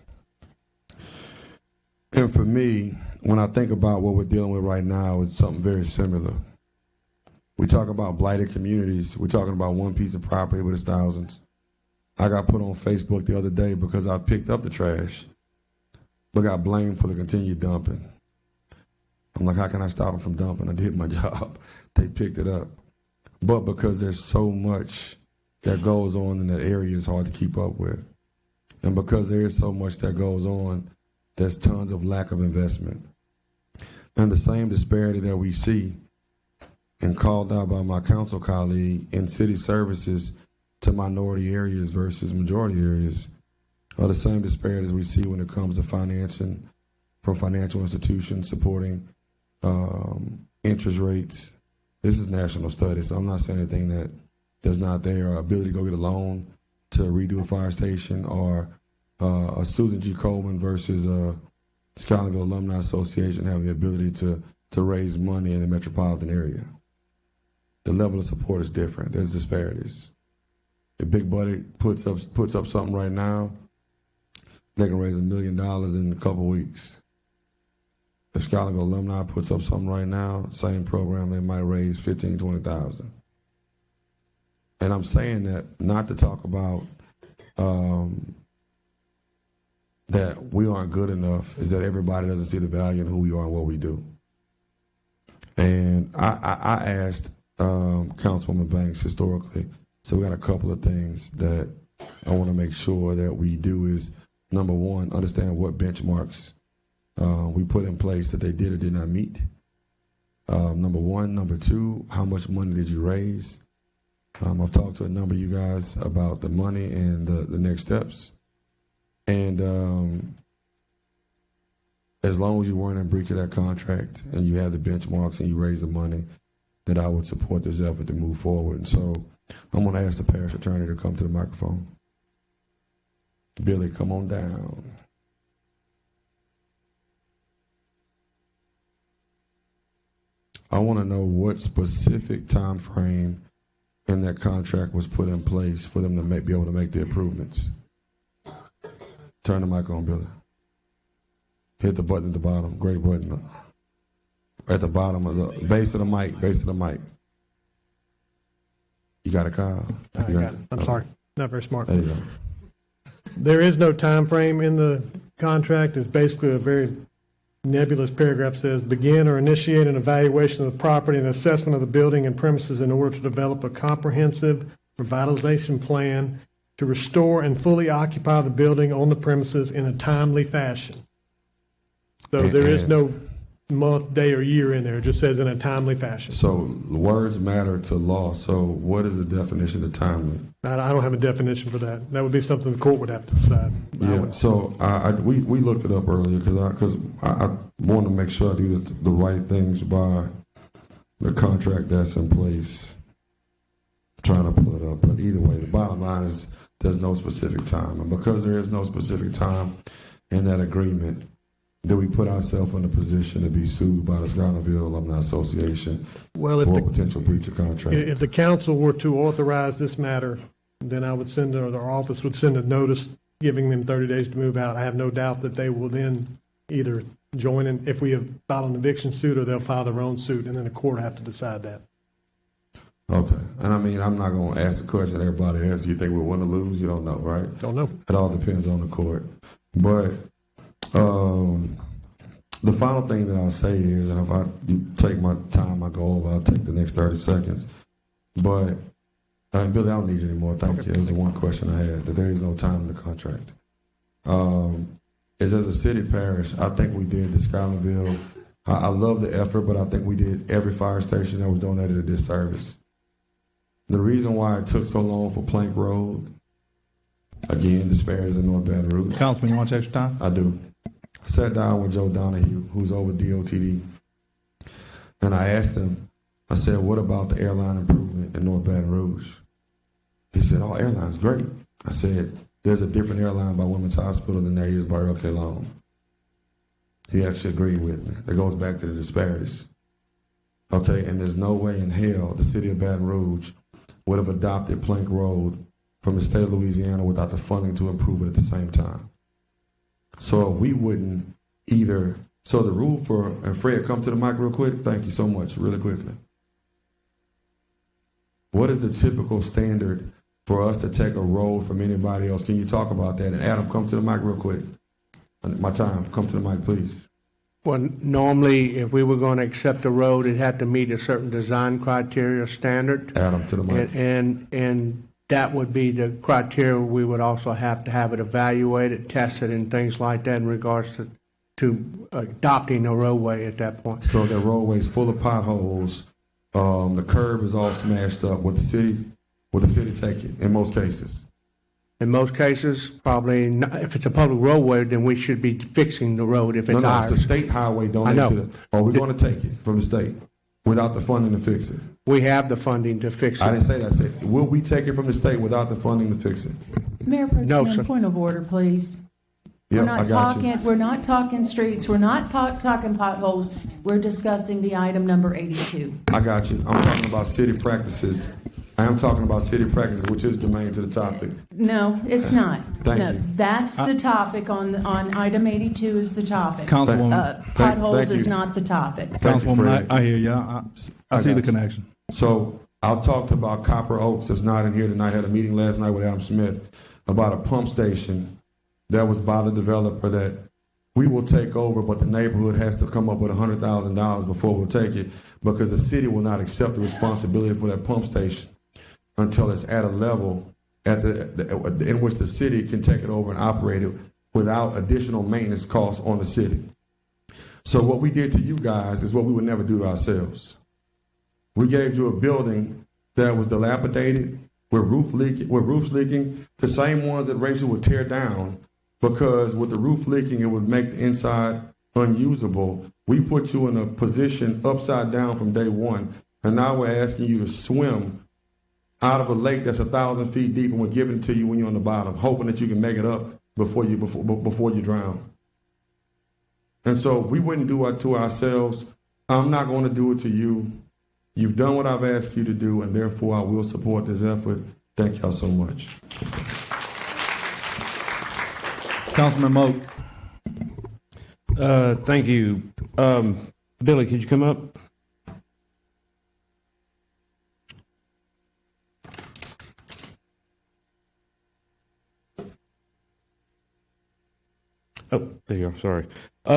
And for me, when I think about what we're dealing with right now, it's something very similar. We talk about blighted communities. We're talking about one piece of property, but it's thousands. I got put on Facebook the other day because I picked up the trash, but got blamed for the continued dumping. I'm like, how can I stop them from dumping? I did my job. They picked it up. But because there's so much that goes on in that area, it's hard to keep up with. And because there is so much that goes on, there's tons of lack of investment. And the same disparity that we see and called out by my council colleague in city services to minority areas versus majority areas are the same disparities we see when it comes to financing from financial institutions supporting interest rates. This is national studies, so I'm not saying anything that there's not there. Ability to go get a loan to redo a fire station, or a Susan G. Coleman versus Scotlandville Alumni Association having the ability to raise money in the metropolitan area. The level of support is different. There's disparities. If Big Buddy puts up something right now, they can raise $1 million in a couple weeks. If Scotlandville Alumni puts up something right now, same program, they might raise $15,000, $20,000. And I'm saying that not to talk about that we aren't good enough, is that everybody doesn't see the value in who we are and what we do. And I asked Councilwoman Banks historically, so we got a couple of things that I want to make sure that we do is, number one, understand what benchmarks we put in place that they did or did not meet. Number one. Number two, how much money did you raise? I've talked to a number of you guys about the money and the next steps. And as long as you weren't in breach of that contract and you have the benchmarks and you raise the money, that I would support this effort to move forward. And so I'm going to ask the parish attorney to come to the microphone. Billy, come on down. I want to know what specific time frame in that contract was put in place for them to be able to make the improvements. Turn the mic on, Billy. Hit the button at the bottom. Great button. At the bottom of the base of the mic. Base of the mic. You got it, Kyle? I got it. I'm sorry. Not very smart. There you go. There is no time frame in the contract. It's basically a very nebulous paragraph. Says begin or initiate an evaluation of the property and assessment of the building and premises in order to develop a comprehensive revitalization plan to restore and fully occupy the building on the premises in a timely fashion. So there is no month, day, or year in there. It just says in a timely fashion. So words matter to law. So what is the definition of timely? I don't have a definition for that. That would be something the court would have to decide. Yeah. So we looked it up earlier because I want to make sure I do the right things by the contract that's in place. I'm trying to pull it up, but either way, the bottom line is there's no specific time, and because there is no specific time in that agreement, do we put ourselves in a position to be sued by the Scotlandville Alumni Association for a potential breach of contract? If the council were to authorize this matter, then I would send, or their office would send a notice giving them 30 days to move out. I have no doubt that they will then either join in, if we have filed an eviction suit, or they'll file their own suit, and then the court will have to decide that. Okay. And I mean, I'm not going to ask the question everybody asks. Do you think we'll win or lose? You don't know, right? Don't know. It all depends on the court. But the final thing that I'll say is, and if you take my time, I go over, I'll take the next 30 seconds. But, Billy, I don't need you anymore. Thank you. It was the one question I had, that there is no time in the contract. As a city parish, I think we did the Scotlandville. I love the effort, but I think we did every fire station that was donated a disservice. The reason why it took so long for Plank Road, again, disparities in North Baton Rouge. Councilman, you want to take your time? I do. I sat down with Joe Donahue, who's over DOTD, and I asked him, I said, what about the airline improvement in North Baton Rouge? He said, oh, airline's great. I said, there's a different airline by Women's Hospital than there is by Earl K. Long. He actually agreed with me. It goes back to the disparities. Okay, and there's no way in hell the city of Baton Rouge would have adopted Plank Road from the state of Louisiana without the funding to improve it at the same time. So we wouldn't either. So the rule for, and Fred, come to the mic real quick. Thank you so much, really quickly. What is the typical standard for us to take a road from anybody else? Can you talk about that? And Adam, come to the mic real quick. My time, come to the mic, please. Well, normally, if we were going to accept a road, it had to meet a certain design criteria standard. Adam, to the mic. And that would be the criteria. We would also have to have it evaluated, tested, and things like that in regards to adopting a roadway at that point. So the roadway's full of potholes. The curb is all smashed up. Would the city take it in most cases? In most cases, probably not. If it's a public roadway, then we should be fixing the road if it's ours. It's a state highway donated to the. Are we going to take it from the state without the funding to fix it? We have the funding to fix it. I didn't say that. I said, will we take it from the state without the funding to fix it? Mayor Pro No, Tem, sir. point of order, please. Yeah, We're not talking streets, we're not talking potholes, we're discussing the item number 82. I got you. I'm talking about city practices. I am talking about city practices, which is germane to the topic. No, it's not. Thank No, you. that's the topic on item 82 is the topic. Councilwoman. Potholes is not the topic. Councilwoman, I hear you. I see the connection. So I'll talk about Copper Oaks that's not in here tonight. I had a meeting last night with Adam Smith about a pump station that was by the developer that we will take over, but the neighborhood has to come up with $100,000 before we'll take it, because the city will not accept the responsibility for that pump station until it's at a level in which the city can take it over and operate it without additional maintenance costs on the city. So what we did to you guys is what we would never do to ourselves. We gave you a building that was dilapidated, with roofs leaking, the same ones that Rachel would tear down, because with the roof leaking, it would make the inside unusable. We put you in a position upside down from day one, and now we're asking you to swim out of a lake that's 1,000 feet deep, and we're giving it to you when you're on the bottom, hoping that you can make it up before you drown. And so we wouldn't do it to ourselves. I'm not going to do it to you. You've done what I've asked you to do, and therefore I will support this effort. Thank y'all so much. Councilman Moak. Thank you. Billy, could you come up? Oh, there you are. Sorry.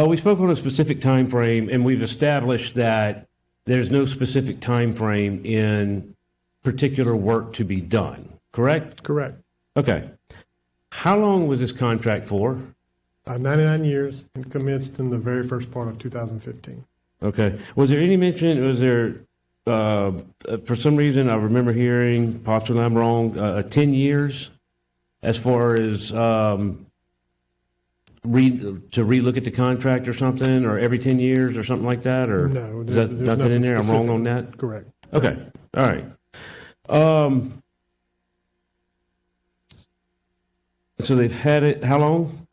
We spoke on a specific time frame, and we've established that there's no specific time frame in particular work to be done, correct? Correct. Okay. How long was this contract for? 99 years and commenced in the very first part of 2015. Okay. Was there any mention, was there, for some reason, I remember hearing, possibly I'm wrong, 10 years as far as to relook at the contract or something, or every 10 years or something like that? Or No, is that there's nothing in there? I'm wrong specific. on that? Correct. Okay. All right. So they've had it, how long?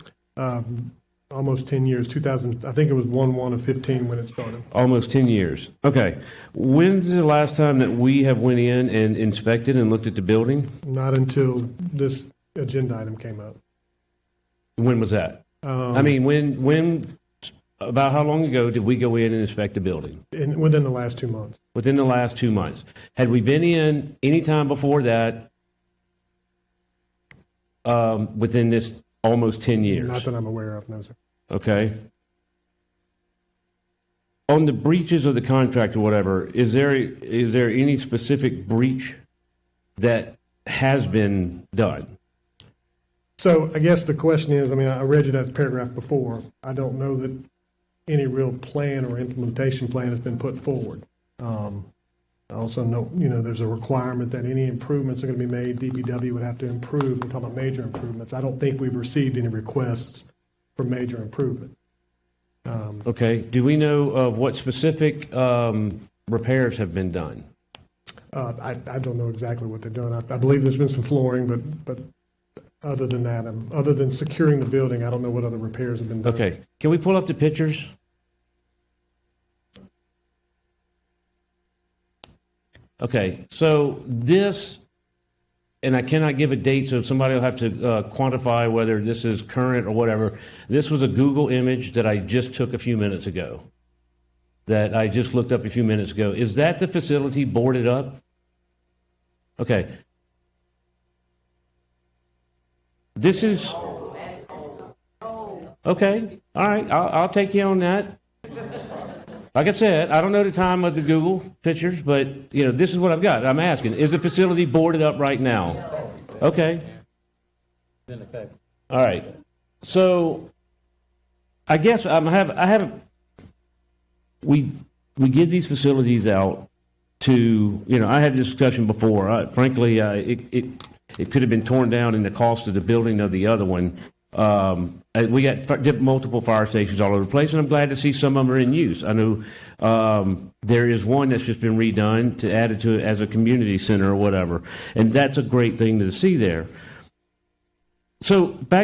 Almost 10 years, 2000, I think it was 1/1 of 15 when it started. Almost 10 years. Okay. When's the last time that we have went in and inspected and looked at the building? Not until this agenda item came up. When was that? I mean, when, about how long ago did we go in and inspect the building? Within the last 2 months. Within the last 2 months. Had we been in any time before that, within this almost 10 years? Not that I'm aware of, no, sir. Okay. On the breaches of the contract or whatever, is there any specific breach that has been done? So I guess the question is, I mean, I read you that paragraph before. I don't know that any real plan or implementation plan has been put forward. I also know, there's a requirement that any improvements are going to be made, DPW would have to improve. We're talking about major improvements. I don't think we've received any requests for major improvement. Okay. Do we know of what specific repairs have been done? I don't know exactly what they're doing. I believe there's been some flooring, but other than that, other than securing the building, I don't know what other repairs have been done. Okay. Can we pull up the pictures? Okay. So this, and I cannot give a date, so somebody will have to quantify whether this is current or whatever. This was a Google image that I just took a few minutes ago, that I just looked up a few minutes ago. Is that the facility boarded up? Okay. This is, okay, all right, I'll take you on that. Like I said, I don't know the time of the Google pictures, but, this is what I've got. I'm asking, is the facility boarded up right now? Okay. All right. So, I guess we give these facilities out to, I had this discussion before. Frankly, it could have been torn down in the cost of the building of the other one. We got multiple fire stations all over the place, and I'm glad to see some of them are in use. I know there is one that's just been redone to add it to as a community center or whatever, and that's a great thing to see there. So I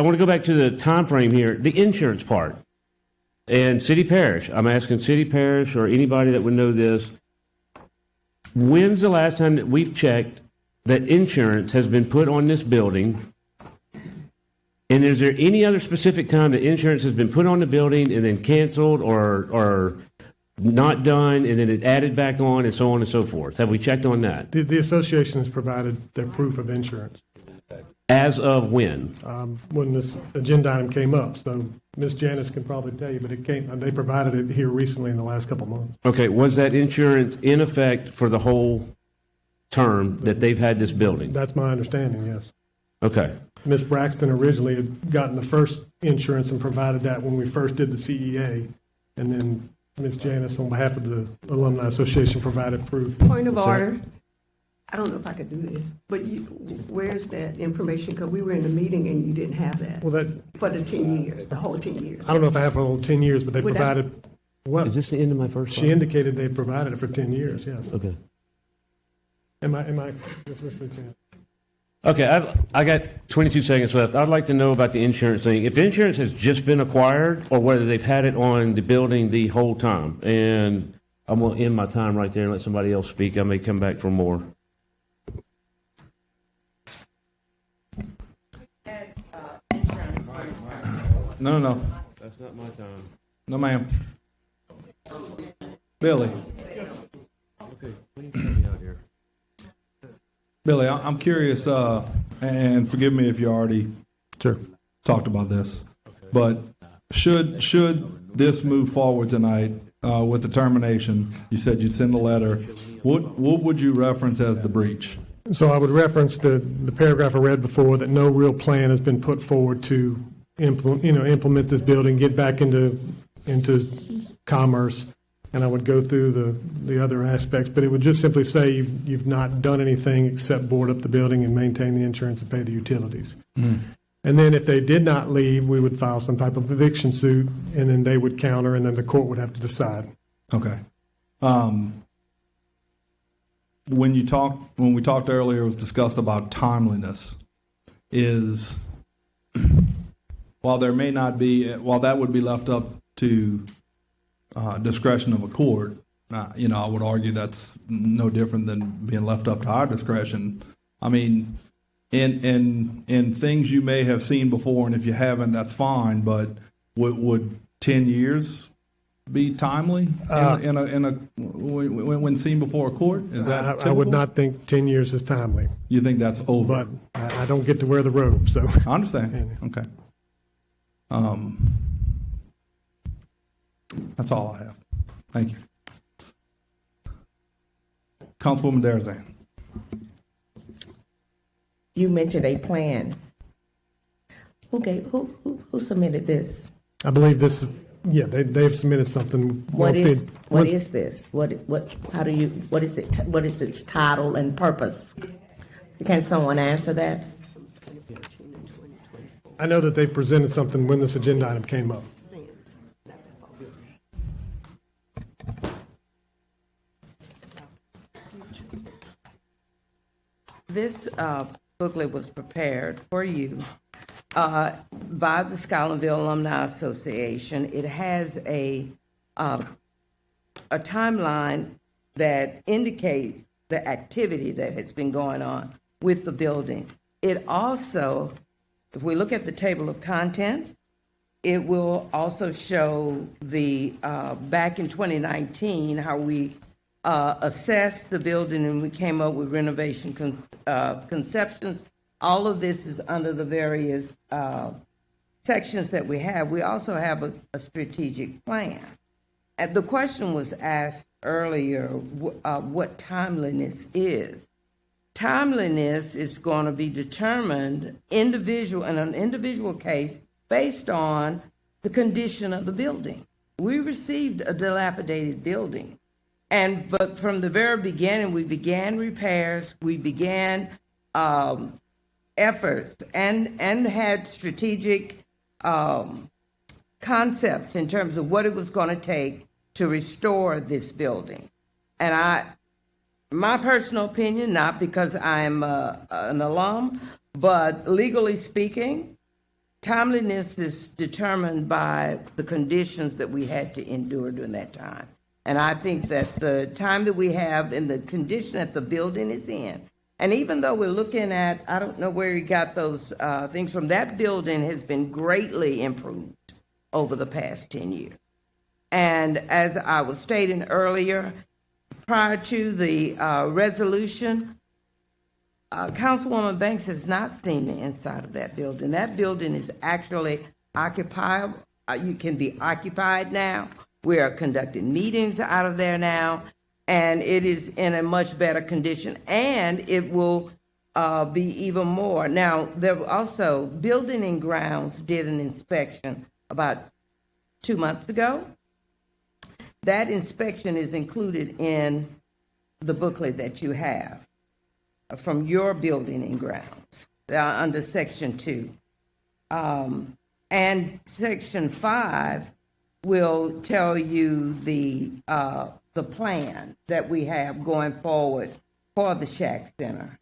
want to go back to the time frame here, the insurance part, and city parish. I'm asking city parish or anybody that would know this. When's the last time that we've checked that insurance has been put on this building? And is there any other specific time that insurance has been put on the building and then canceled or not done and then it added back on and so on and so forth? Have we checked on that? The association has provided their proof of insurance. As of when? When this agenda item came up. So Ms. Janice can probably tell you, but they provided it here recently in the last couple of months. Okay. Was that insurance in effect for the whole term that they've had this building? That's my understanding, yes. Okay. Ms. Braxton originally had gotten the first insurance and provided that when we first did the CEA. And then Ms. Janice, on behalf of the Alumni Association, provided proof. Point of order. I don't know if I could do this, but where's that information? Because we were in a meeting and you didn't have that. Well, for the 10 years, the whole 10 years. I don't know if I have for the whole 10 years, but they Would provided, what? Is this the end of my first She slide? indicated they provided it for 10 years, yes. Okay. Am I, just listening to you? Okay, I got 22 seconds left. I'd like to know about the insurance thing. If insurance has just been acquired or whether they've had it on the building the whole time. And I'm going to end my time right there and let somebody else speak. I may come back for more. No. That's not my time. No, ma'am. Billy. Okay, what are you putting me out here? Billy, I'm curious, and forgive me if you already talked about this, but should this move forward tonight with the termination? You said you'd send a letter. What would you reference as the breach? So I would reference the paragraph I read before, that no real plan has been put forward to implement this building, get back into commerce. And I would go through the other aspects, but it would just simply say you've not done anything except board up the building and maintain the insurance and pay the utilities. Mm. And then if they did not leave, we would file some type of eviction suit, and then they would counter, and then the court would have to decide. Okay. When we talked earlier, it was discussed about timeliness. While that would be left up to discretion of a court, I would argue that's no different than being left up to our discretion. I mean, in things you may have seen before, and if you haven't, that's fine. But would 10 years be timely when seen before a court? Is that I would not think 10 years is timely. You think that's over? But I don't get to wear the robe, so I understand. Okay. That's all I have. Thank you. Councilwoman Darazan. You mentioned a plan. Who submitted this? I believe this is, they've submitted something. What is this? What is it? What is its title and purpose? Can someone answer that? I know that they presented something when this agenda item came up. This booklet was prepared for you by the Scotlandville Alumni Association. It has a timeline that indicates the activity that has been going on with the building. It also, if we look at the table of contents, it will also show the back in 2019 how we assessed the building and we came up with renovation conceptions. All of this is under the various sections that we have. We also have a strategic plan. And the question was asked earlier what timeliness is. Timeliness is going to be determined in an individual case based on the condition of the building. We received a dilapidated building. But from the very beginning, we began repairs, we began efforts, and had strategic concepts in terms of what it was going to take to restore this building. And my personal opinion, not because I'm an alum, but legally speaking, timeliness is determined by the conditions that we had to endure during that time. And I think that the time that we have and the condition that the building is in, and even though we're looking at, I don't know where you got those things from, that building has been greatly improved over the past 10 years. And as I was stating earlier, prior to the resolution, Councilwoman Banks has not seen the inside of that building. That building is actually occupied. You can be occupied now. We are conducting meetings out of there now, and it is in a much better condition, and it will be even more. Now, there were also Building and Grounds did an inspection about 2 months ago. That inspection is included in the booklet that you have from your Building and Grounds under Section 2. And Section 5 will tell you the plan that we have going forward for the Shack Center.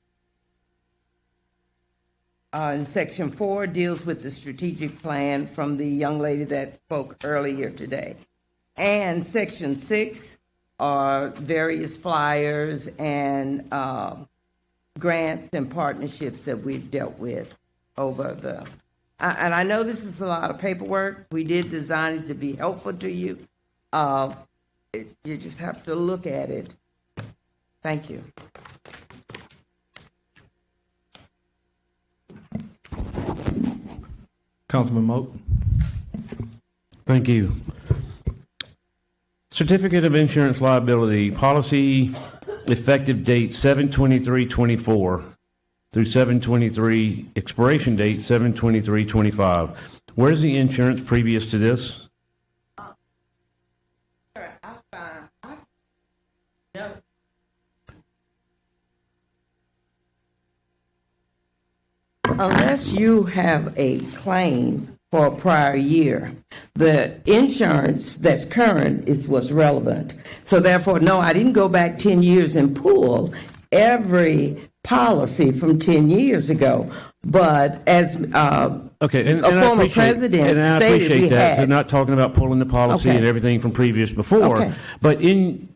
And Section 4 deals with the strategic plan from the young lady that spoke earlier today. And Section 6 are various flyers and grants and partnerships that we've dealt with over the, and I know this is a lot of paperwork. We did design it to be helpful to you. You just have to look at it. Thank you. Councilman Moak. Thank you. Certificate of Insurance Liability Policy, effective date 7/23/24 through 7/23, expiration date 7/23/25. Where's the insurance previous to this? Unless you have a claim for a prior year, the insurance that's current is what's relevant. So therefore, no, I didn't go back 10 years and pull every policy from 10 years ago. But as Okay, and a I former appreciate- president and I stated, appreciate we that. had. They're not talking about pulling the policy Okay. and everything from previous before, Okay. but in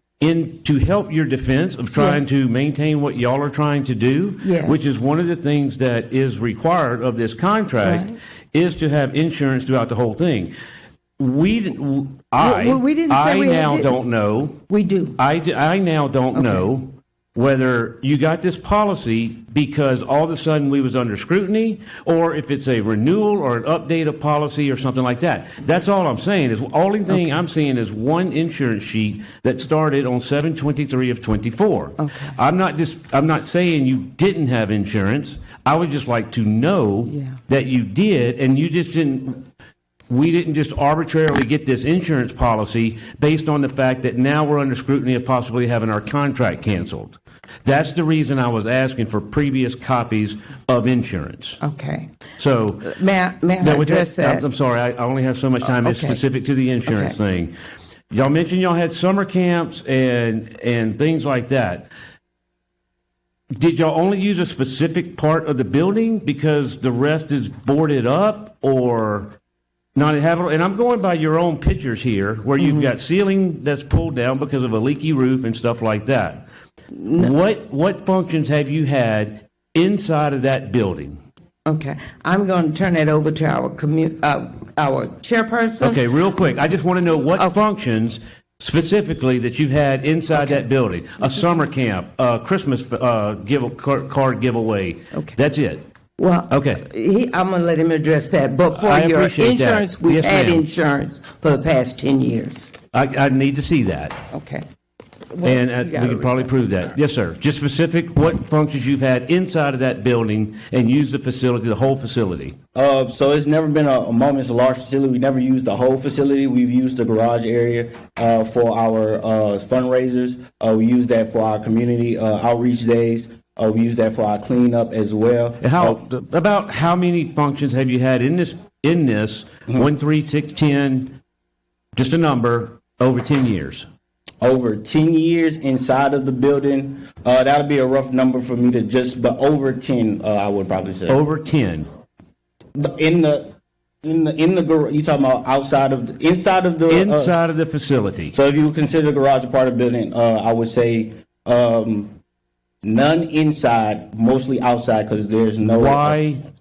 to help your defense of trying to maintain what y'all are trying to do, Yes. which is one of the things that is required of this contract, Right. is to have insurance throughout the whole thing. We didn't say we now now don't know. We do. I now don't know whether you got this policy because all of a sudden we was under scrutiny, or if it's a renewal or an update of policy or something like that. That's all I'm saying. Is only thing I'm seeing is one insurance sheet that started on 7/23/24. I'm not saying you didn't have insurance. I would just like to know that you did, and you just didn't. We didn't just arbitrarily get this insurance policy based on the fact that now we're under scrutiny of possibly having our contract canceled. That's the reason I was asking for previous copies of insurance. Okay. So, May I with address that? I'm sorry, I only have so much time. It's Okay. specific to the insurance thing. Y'all mentioned y'all had summer camps and things like that. Did y'all only use a specific part of the building because the rest is boarded up, or not habitable? And I'm going by your own pictures here, where you've got ceiling that's pulled down because of a leaky roof and stuff like that. What functions have you had inside of that building? Okay, I'm going to turn that over to our our chairperson. Okay, real quick, I just want to know what functions specifically that you've had inside that building. A summer camp, a Christmas card giveaway. Okay. That's it. Well, okay. I'm going to let him address that. But for I your appreciate that. insurance, we've Yes, had ma'am. insurance for the past 10 years. I need to see that. Okay. And we can probably prove that. Yes, sir. Just specific, what functions you've had inside of that building and use the facility, the whole facility. So it's never been a moment. It's a large facility. We never used the whole facility. We've used the garage area for our fundraisers. We use that for our community outreach days. We use that for our cleanup as well. About how many functions have you had in this 1, 3, 6, 10, just a number, over 10 years? Over 10 years inside of the building, that would be a rough number for me to just, but over 10, I would probably say. Over 10. In the you talking about outside of the, inside of the inside of the facility. So if you consider the garage a part of the building, I would say none inside, mostly outside, because there's no.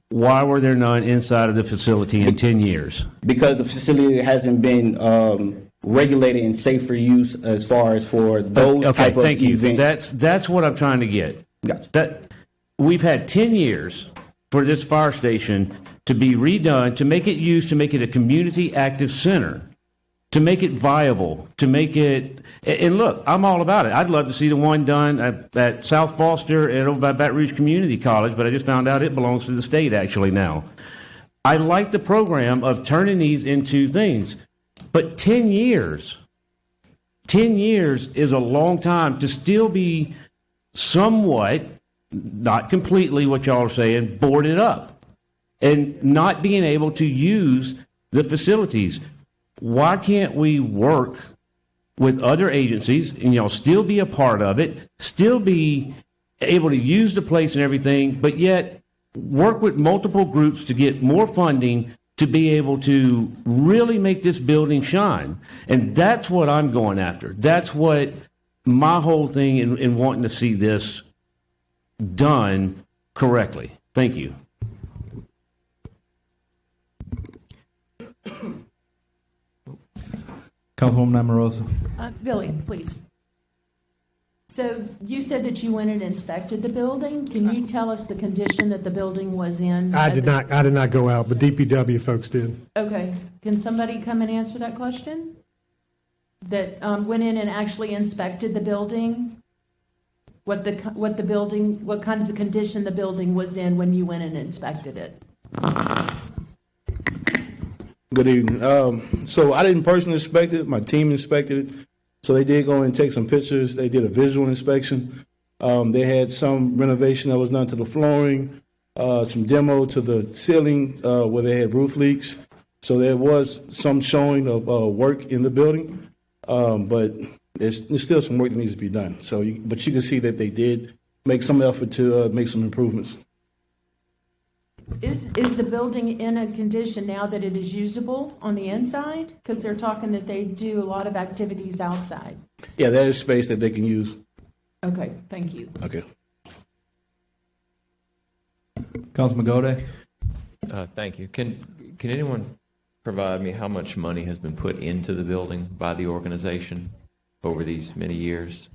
Why were there none inside of the facility in 10 years? Because the facility hasn't been regulated and safe for use as far as for those type of thank you. events. That's what I'm trying to get. Gotcha. That we've had 10 years for this fire station to be redone, to make it used, to make it a community active center, to make it viable, to make it. And look, I'm all about it. I'd love to see the one done at South Foster and over by Baton Rouge Community College, but I just found out it belongs to the state actually now. I like the program of turning these into things. But 10 years is a long time to still be somewhat, not completely what y'all are saying, boarded up and not being able to use the facilities. Why can't we work with other agencies and y'all still be a part of it, still be able to use the place and everything, but yet work with multiple groups to get more funding to be able to really make this building shine. And that's what I'm going after. That's what my whole thing in wanting to see this done correctly. Thank you. Councilwoman Amorosa. Billy, please. So you said that you went and inspected the building. Can you tell us the condition that the building was in? I did not go out, but DPW folks did. Okay. Can somebody come and answer that question? That went in and actually inspected the building? What kind of the condition the building was in when you went and inspected it? Good evening. So I didn't personally inspect it. My team inspected it. So they did go and take some pictures. They did a visual inspection. They had some renovation that was done to the flooring, some demo to the ceiling where they had roof leaks. So there was some showing of work in the building, but there's still some work that needs to be done. But you can see that they did make some effort to make some improvements. Is the building in a condition now that it is usable on the inside? Because they're talking that they do a lot of activities outside. Yeah, there is space that they can use. Okay, thank you. Okay. Councilman Gode. Thank you. Can anyone provide me how much money has been put into the building by the organization over these many years?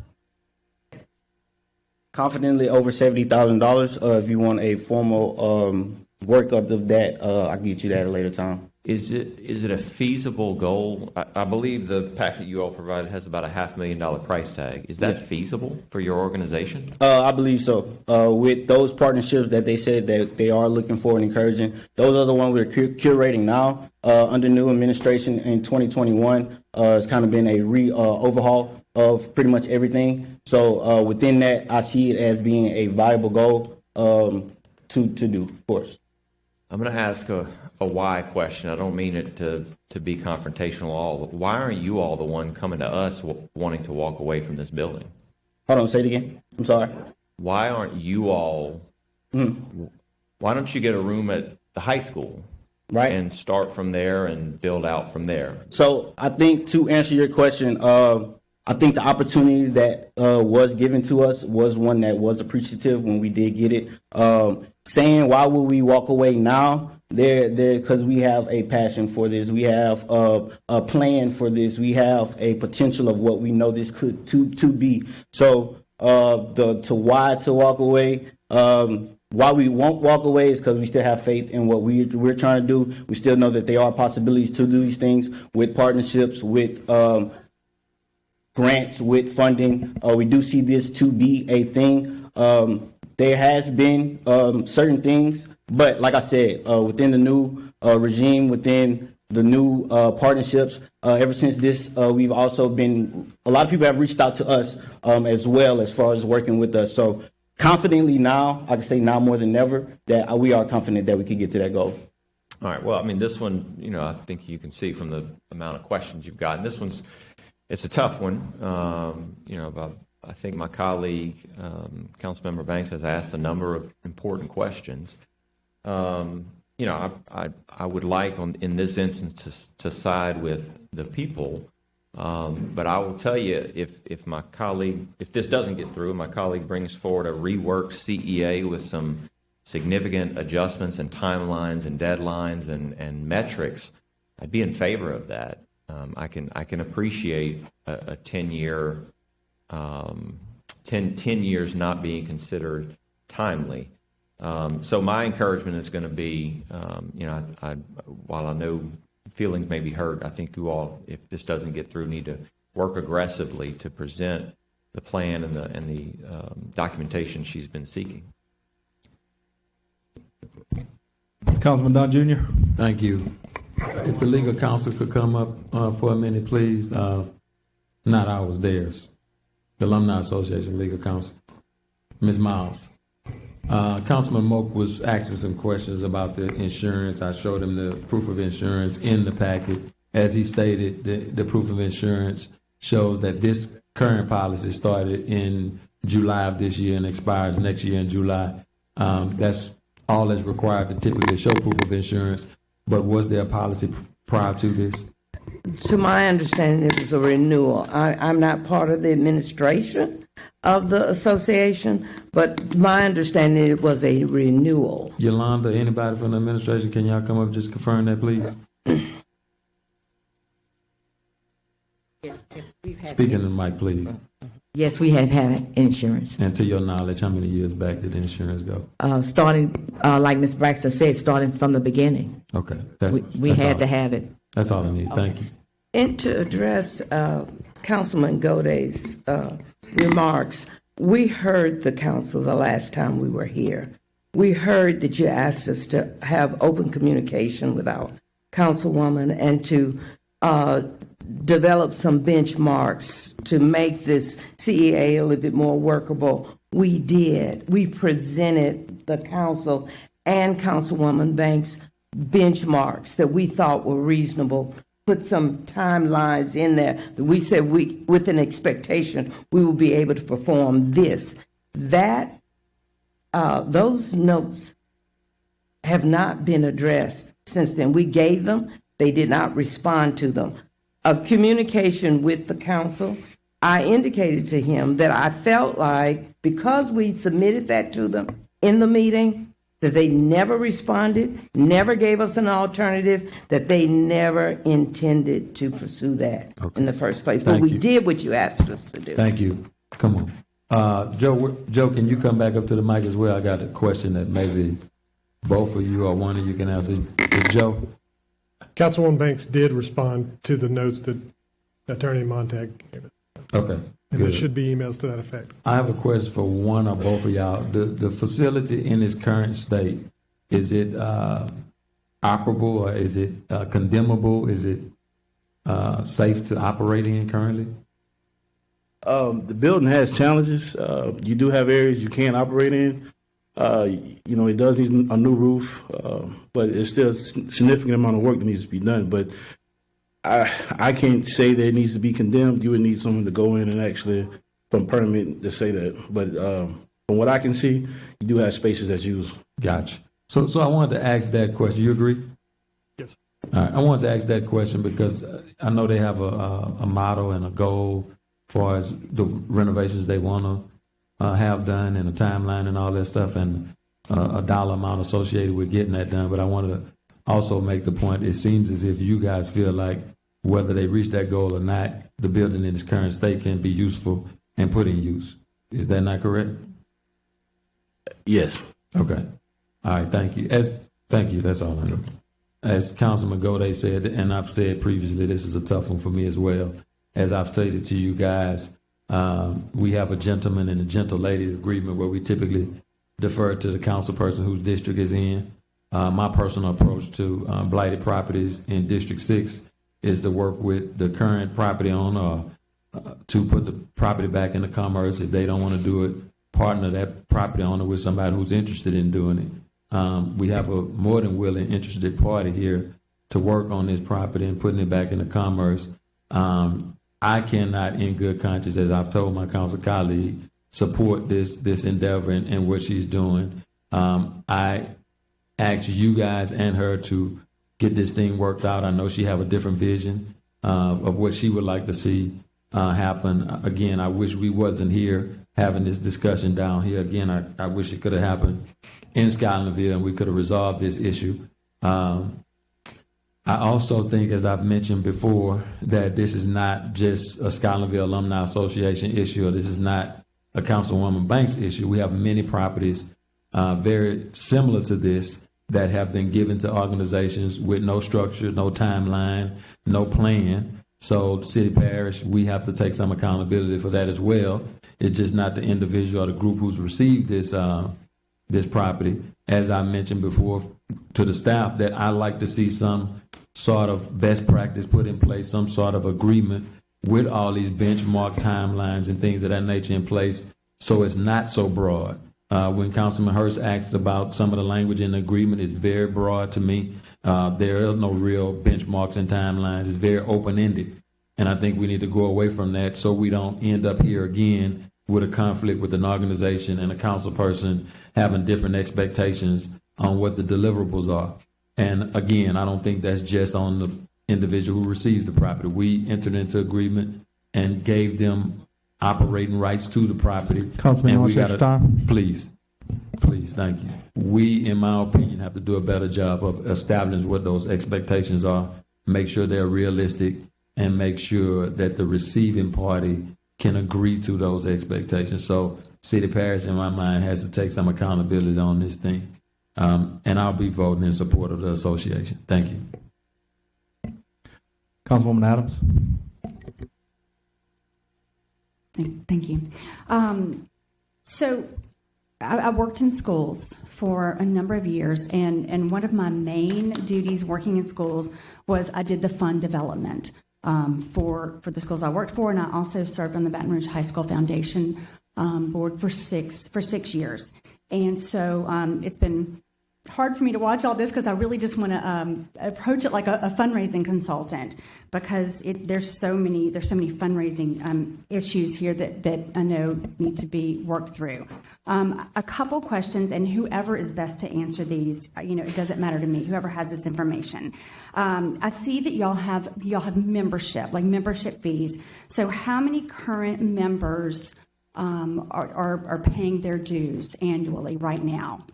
Confidently over $70,000. If you want a formal workup of that, I'll get you that at a later time. Is it a feasible goal? I believe the packet you all provided has about a $500,000 price tag. Is that feasible for your organization? I believe so. With those partnerships that they said that they are looking for and encouraging, those are the ones we're curating now. Under new administration in 2021, it's kind of been a overhaul of pretty much everything. So within that, I see it as being a viable goal to do, of course. I'm going to ask a why question. I don't mean it to be confrontational at all. But why aren't you all the one coming to us wanting to walk away from this building? Hold on, say it again. I'm sorry. Why aren't you all, why don't you get a room at the high school? Right. And start from there and build out from there. So I think to answer your question, I think the opportunity that was given to us was one that was appreciative when we did get it. Saying why would we walk away now? Because we have a passion for this. We have a plan for this. We have a potential of what we know this could to be. So why to walk away. Why we won't walk away is because we still have faith in what we're trying to do. We still know that there are possibilities to do these things with partnerships, with grants, with funding. We do see this to be a thing. There has been certain things, but like I said, within the new regime, within the new partnerships, ever since this, we've also been, a lot of people have reached out to us as well as far as working with us. So confidently now, I can say now more than ever, that we are confident that we can get to that goal. All right. Well, I mean, this one, I think you can see from the amount of questions you've gotten. This one's, it's a tough one. I think my colleague, Councilmember Banks, has asked a number of important questions. I would like in this instance to side with the people. But I will tell you, if my colleague, if this doesn't get through, my colleague brings forward a reworked CEA with some significant adjustments and timelines and deadlines and metrics, I'd be in favor of that. I can appreciate a 10 years not being considered timely. So my encouragement is going to be, while I know feelings may be hurt, I think you all, if this doesn't get through, need to work aggressively to present the plan and the documentation she's been seeking. Councilman Don Jr. Thank you. If the legal counsel could come up for a minute, please. Not ours, theirs. The Alumni Association Legal Counsel. Ms. Miles. Councilman Moak was asking some questions about the insurance. I showed him the proof of insurance in the packet. As he stated, the proof of insurance shows that this current policy started in July of this year and expires next year in July. That's all that's required to typically show proof of insurance. But was there a policy prior to this? To my understanding, it was a renewal. I'm not part of the administration of the association, but my understanding, it was a renewal. Yolanda, anybody from the administration, can y'all come up and just confirm that, please? Speak in the mic, please. Yes, we have had insurance. And to your knowledge, how many years back did insurance go? Starting, like Ms. Braxton said, starting from the beginning. Okay. We had to have it. That's all I need. Thank you. And to address Councilman Goday's remarks, we heard the council the last time we were here. We heard that you asked us to have open communication with our councilwoman and to develop some benchmarks to make this CEA a little bit more workable. We did. We presented the council and Councilwoman Banks benchmarks that we thought were reasonable, put some timelines in there. We said with an expectation, we will be able to perform this. Those notes have not been addressed since then. We gave them. They did not respond to them. A communication with the council, I indicated to him that I felt like because we submitted that to them in the meeting, that they never responded, never gave us an alternative, that they never intended to pursue that in the first place. But we did what you asked us to do. Thank you. Come on. Joe, can you come back up to the mic as well? I got a question that maybe both of you or one of you can answer. Joe? Councilwoman Banks did respond to the notes that Attorney Montag gave us. Okay. And there should be emails to that effect. I have a question for one or both of y'all. The facility in its current state, is it operable or is it condemnable? Is it safe to operate in currently? The building has challenges. You do have areas you can't operate in. It does need a new roof, but it's still a significant amount of work that needs to be done. But I can't say that it needs to be condemned. You would need someone to go in and actually, from permit, to say that. But from what I can see, you do have spaces that's used. Gotcha. So I wanted to ask that question. You agree? Yes. All right. I wanted to ask that question because I know they have a motto and a goal as far as the renovations they want to have done and a timeline and all that stuff and a dollar amount associated with getting that done. But I wanted to also make the point, it seems as if you guys feel like whether they reach that goal or not, the building in its current state can be useful and put in use. Is that not correct? Yes. Okay. All right. Thank you. Thank you. That's all I know. As Councilman Goday said, and I've said previously, this is a tough one for me as well. As I've stated to you guys, we have a gentleman and a gentle lady agreement where we typically defer to the council person whose district is in. My personal approach to blighted properties in District 6 is to work with the current property owner to put the property back into commerce. If they don't want to do it, partner that property owner with somebody who's interested in doing it. We have a more than willing, interested party here to work on this property and putting it back into commerce. I cannot, in good conscience, as I've told my council colleague, support this endeavor and what she's doing. I ask you guys and her to get this thing worked out. I know she have a different vision of what she would like to see happen. Again, I wish we wasn't here having this discussion down here. Again, I wish it could have happened in Scotlandville and we could have resolved this issue. I also think, as I've mentioned before, that this is not just a Scotlandville Alumni Association issue, or this is not a Councilwoman Banks issue. We have many properties very similar to this that have been given to organizations with no structure, no timeline, no plan. So city parish, we have to take some accountability for that as well. It's just not the individual or the group who's received this property. As I mentioned before to the staff, that I like to see some sort of best practice put in place, some sort of agreement with all these benchmark timelines and things of that nature in place, so it's not so broad. When Councilman Hurst asked about some of the language in the agreement, it's very broad to me. There are no real benchmarks and timelines. It's very open-ended. And I think we need to go away from that so we don't end up here again with a conflict with an organization and a council person having different expectations on what the deliverables are. And again, I don't think that's just on the individual who receives the property. We entered into agreement and gave them operating rights to the property. Councilman, and we what's your time? Please, thank you. We, in my opinion, have to do a better job of establishing what those expectations are, make sure they're realistic, and make sure that the receiving party can agree to those expectations. So City Parish, in my mind, has to take some accountability on this thing. And I'll be voting in support of the association. Thank you. Councilwoman Adams. Thank you. So I worked in schools for a number of years, and one of my main duties working in schools was I did the fund development for the schools I worked for, and I also served on the Baton Rouge High School Foundation board for six years. And so it's been hard for me to watch all this because I really just want to approach it like a fundraising consultant, because there's so many fundraising issues here that I know need to be worked through. A couple questions, and whoever is best to answer these, it doesn't matter to me. Whoever has this information. I see that y'all have membership, like membership fees. So how many current members are paying their dues annually right now?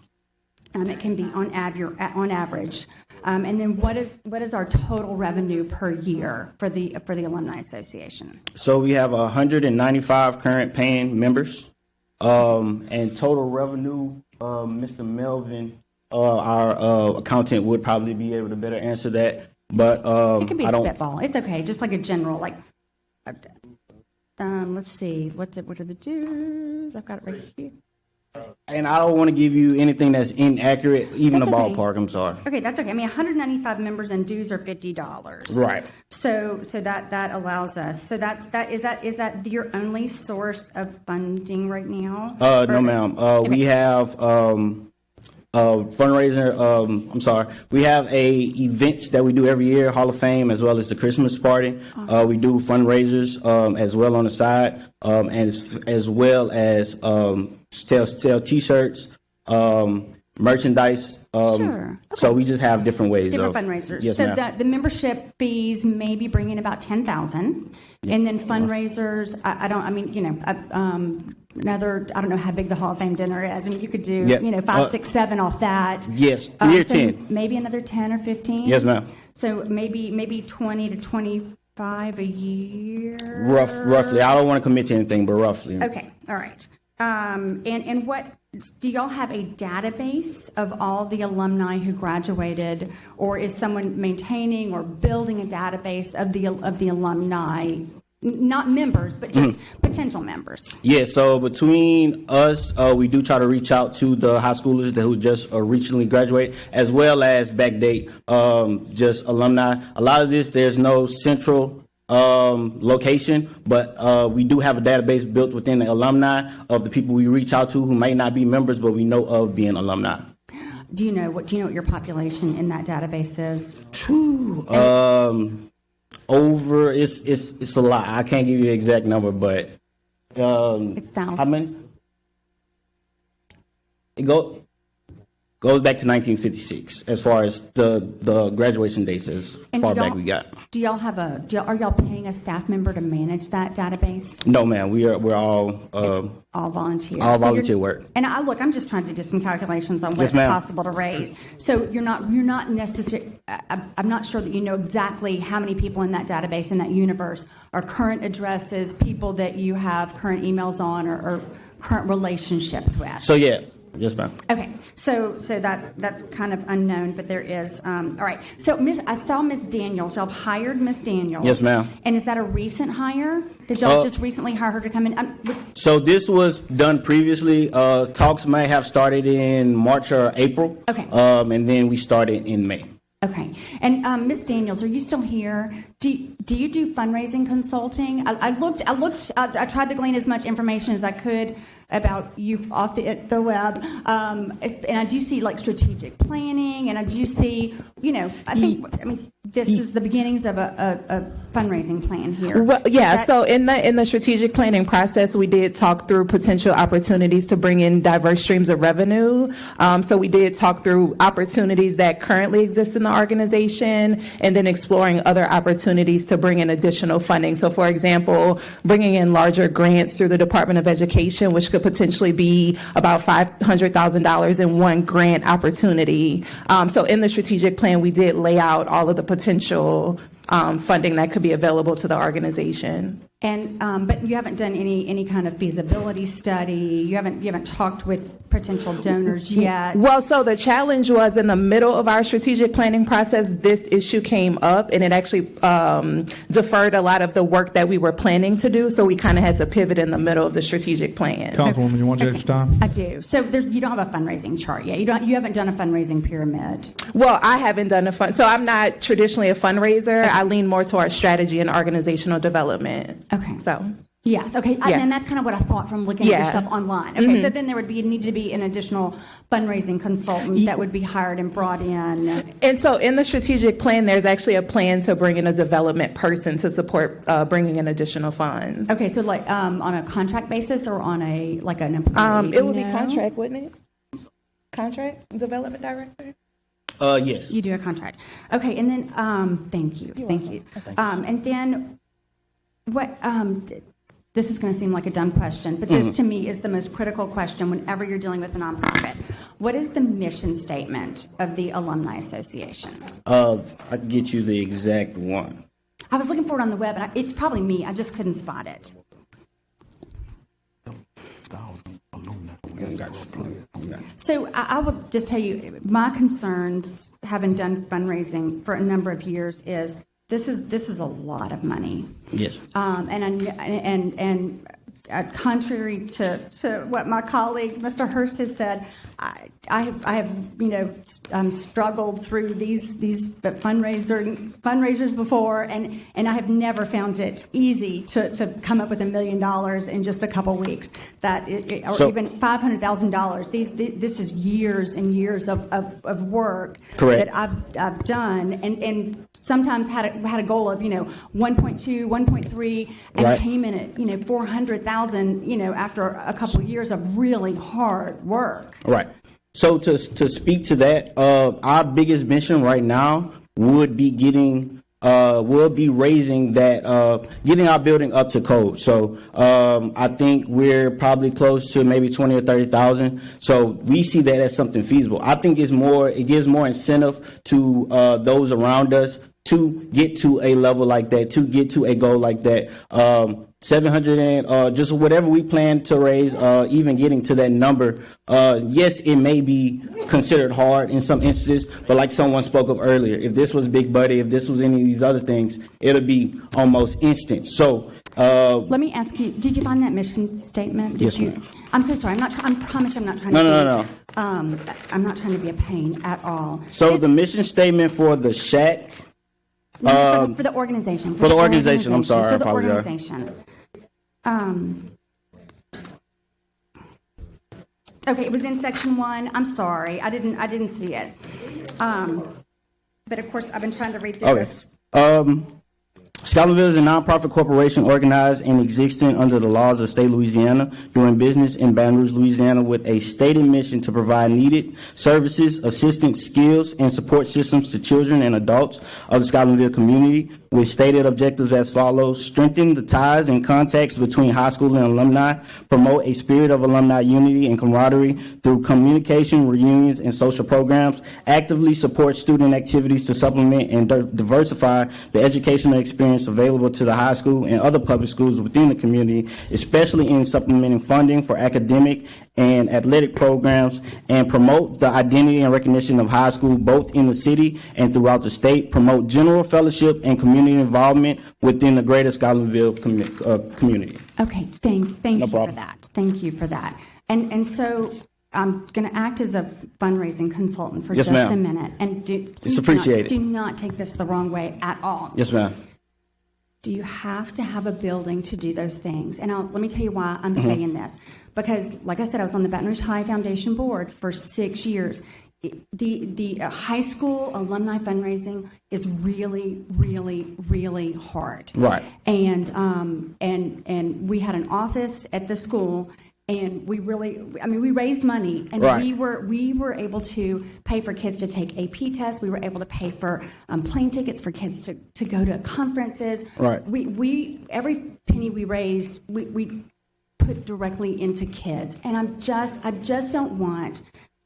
It can be on average. And then what is our total revenue per year for the Alumni Association? So we have 195 current paying members, and total revenue. Mr. Melvin, our accountant, would probably be able to better answer that. But it can be a spitball. It's okay, just like a general let's see, what are the dues? I've got it right here. And I don't want to give you anything that's inaccurate, even That's the okay. ballpark. I'm sorry. Okay, that's okay. I mean, 195 members and dues are $50. Right. So that allows us. So is that your only source of funding right now? No, ma'am. We have fundraiser. I'm sorry. We have events that we do every year, Hall of Fame, as well as the Christmas party. Awesome. We do fundraisers as well on the side, and as well as sell T-shirts, merchandise. Sure. Okay. So we just have different ways Different of fundraisers. Yes, so ma'am. the membership fees may be bringing about $10,000, and then fundraisers. I don't know how big the Hall of Fame dinner is. I mean, you could do 5, 6, 7 off that. Yes, 3 or so 10. Maybe another 10 or 15. Yes, ma'am. So maybe 20 to 25 a year. Roughly. I don't want to commit to anything, but roughly. Okay. All right. And what do y'all have a database of all the alumni who graduated, or is someone maintaining or building a database of the alumni, not members, but just potential members? Yeah, so between us, we do try to reach out to the high schoolers who just recently graduated, as well as backdate just alumni. A lot of this, there's no central location, but we do have a database built within the alumni of the people we reach out to who might not be members, but we know of being alumni. Do you know what your population in that database is? Over it's a lot. I can't give you an exact number, but it's thousands. How many? It goes back to 1956 as far as the graduation dates as far back we got. Do y'all are y'all paying a staff member to manage that database? No, ma'am. We're all all volunteers. All volunteer work. And I'm just trying to do some calculations on what's Yes, ma'am. possible to raise. So you're not necessarily. I'm not sure that you know exactly how many people in that database, in that universe, are current addresses, people that you have current emails on, or current relationships with. So yeah. Yes, ma'am. Okay, so that's kind of unknown, but there is. All right. So I saw Miss Daniels. Y'all hired Miss Daniels. Yes, ma'am. And is that a recent hire? Did y'all just recently hire her to come in? So this was done previously. Talks may have started in March or April. Okay. And then we started in May. Okay. And Miss Daniels, are you still here? Do you do fundraising consulting? I tried to glean as much information as I could about you off the web, and I do see like strategic planning, and I do see, I mean, this is the beginnings of a fundraising plan here. Well, yeah. So in the strategic planning process, we did talk through potential opportunities to bring in diverse streams of revenue. So we did talk through opportunities that currently exist in the organization, and then exploring other opportunities to bring in additional funding. So, for example, bringing in larger grants through the Department of Education, which could potentially be about $500,000 in one grant opportunity. So in the strategic plan, we did lay out all of the potential funding that could be available to the organization. And but you haven't done any kind of feasibility study. You haven't talked with potential donors yet. Well, so the challenge was in the middle of our strategic planning process, this issue came up, and it actually deferred a lot of the work that we were planning to do. So we kind of had to pivot in the middle of the strategic plan. Councilwoman, you want your extra time? I do. So you don't have a fundraising chart yet. You haven't done a fundraising pyramid. Well, I haven't done so I'm not traditionally a fundraiser. I lean more towards strategy and organizational development. Okay. So. Yes. Okay. Yeah. And that's kind of what I thought from looking at your stuff online. Okay. So then there would need to be an additional fundraising consultant that would be hired and brought in. And so in the strategic plan, there's actually a plan to bring in a development person to support bringing in additional funds. Okay. So like on a contract basis or on an employee? It would be contract, wouldn't it? Contract development director. Yes. You do a contract. Okay. And then thank you. Thank you. And then what? This is going to seem like a dumb question, but this to me is the most critical question whenever you're dealing with a nonprofit. What is the mission statement of the Alumni Association? I can get you the exact one. I was looking for it on the web, and it's probably me. I just couldn't spot it. So I will just tell you, my concerns, having done fundraising for a number of years, is this is a lot of money. Yes. And contrary to what my colleague Mr. Hurst has said, I have struggled through these fundraisers before, and I have never found it easy to come up with $1 million in just a couple weeks. Even $500,000. This is years and years of work. Correct. that I've done, and sometimes had a goal of 1.2, 1.3, and right. came in at 400,000. After a couple of years of really hard work. Right. So to speak to that, our biggest mission right now would be getting raising that, getting our building up to code. So I think we're probably close to maybe 20 or 30,000. So we see that as something feasible. I think it gives more incentive to those around us to get to a level like that, to get to a goal like that. 700 and just whatever we plan to raise, even getting to that number. Yes, it may be considered hard in some instances, but like someone spoke of earlier, if this was Big Buddy, if this was any of these other things, it'll be almost instant. So let me ask you: did you find that mission statement? Yes, ma'am. I'm so sorry. I promise I'm not trying. No. I'm not trying to be a pain at all. So the mission statement for the shack. For the organization. For the organization. I'm sorry. I apologize. Organization. Okay, it was in section 1. I'm sorry, I didn't see it. But of course, I've been trying to read through this. Scotlandville is a nonprofit corporation organized and existing under the laws of the state of Louisiana, doing business in Baton Rouge, Louisiana, with a stated mission to provide needed services, assistance, skills, and support systems to children and adults of the Scotlandville community, with stated objectives as follows: strengthen the ties and contacts between high school and alumni, promote a spirit of alumni unity and camaraderie through communication, reunions, and social programs, actively support student activities to supplement and diversify the educational experience available to the high school and other public schools within the community, especially in supplementing funding for academic and athletic programs, and promote the identity and recognition of high school both in the city and throughout the state, promote general fellowship and community involvement within the greater Scotlandville community. Okay, thank you problem. for that. Thank you for that. And so I'm going to act as a fundraising consultant for Yes, just ma'am. a minute. And It's appreciated. Do not take this the wrong way at all. Yes, ma'am. Do you have to have a building to do those things? And let me tell you why I'm saying this. Because, like I said, I was on the Baton Rouge High Foundation Board for 6 years. The high school alumni fundraising is really, really, really hard. Right. And we had an office at the school, and we raised money, and Right. we were able to pay for kids to take AP tests. We were able to pay for plane tickets for kids to go to conferences. Right. We every penny we raised, we put directly into kids, and I just don't want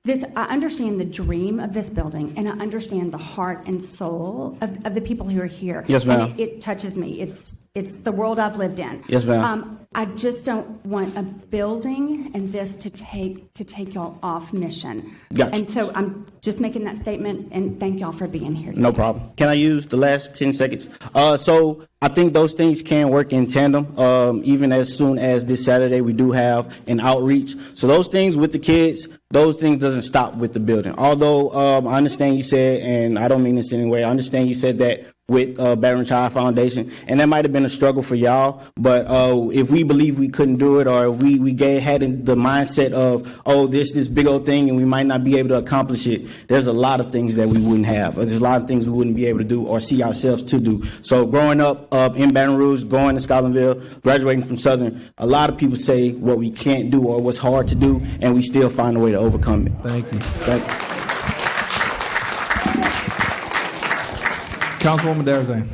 this. I understand the dream of this building, and I understand the heart and soul of the people who are here. Yes, ma'am. And it touches me. It's the world I've lived in. Yes, ma'am. I just don't want a building and this to take y'all off mission. Gotcha. And so I'm just making that statement, and thank y'all for being here today. No problem. Can I use the last 10 seconds? So I think those things can work in tandem. Even as soon as this Saturday, we do have an outreach. So those things with the kids, those things doesn't stop with the building. Although I understand you said, and I don't mean this anyway, I understand you said that with Baton Rouge High Foundation, and that might have been a struggle for y'all, but if we believe we couldn't do it, or if we had in the mindset of, oh, this big old thing and we might not be able to accomplish it, there's a lot of things that we wouldn't have, or there's a lot of things we wouldn't be able to do or see ourselves to do. So growing up in Baton Rouge, going to Scotlandville, graduating from Southern, a lot of people say what we can't do or what's hard to do, and we still find a way to overcome it. Thank you. Thank you. Councilwoman Darazan.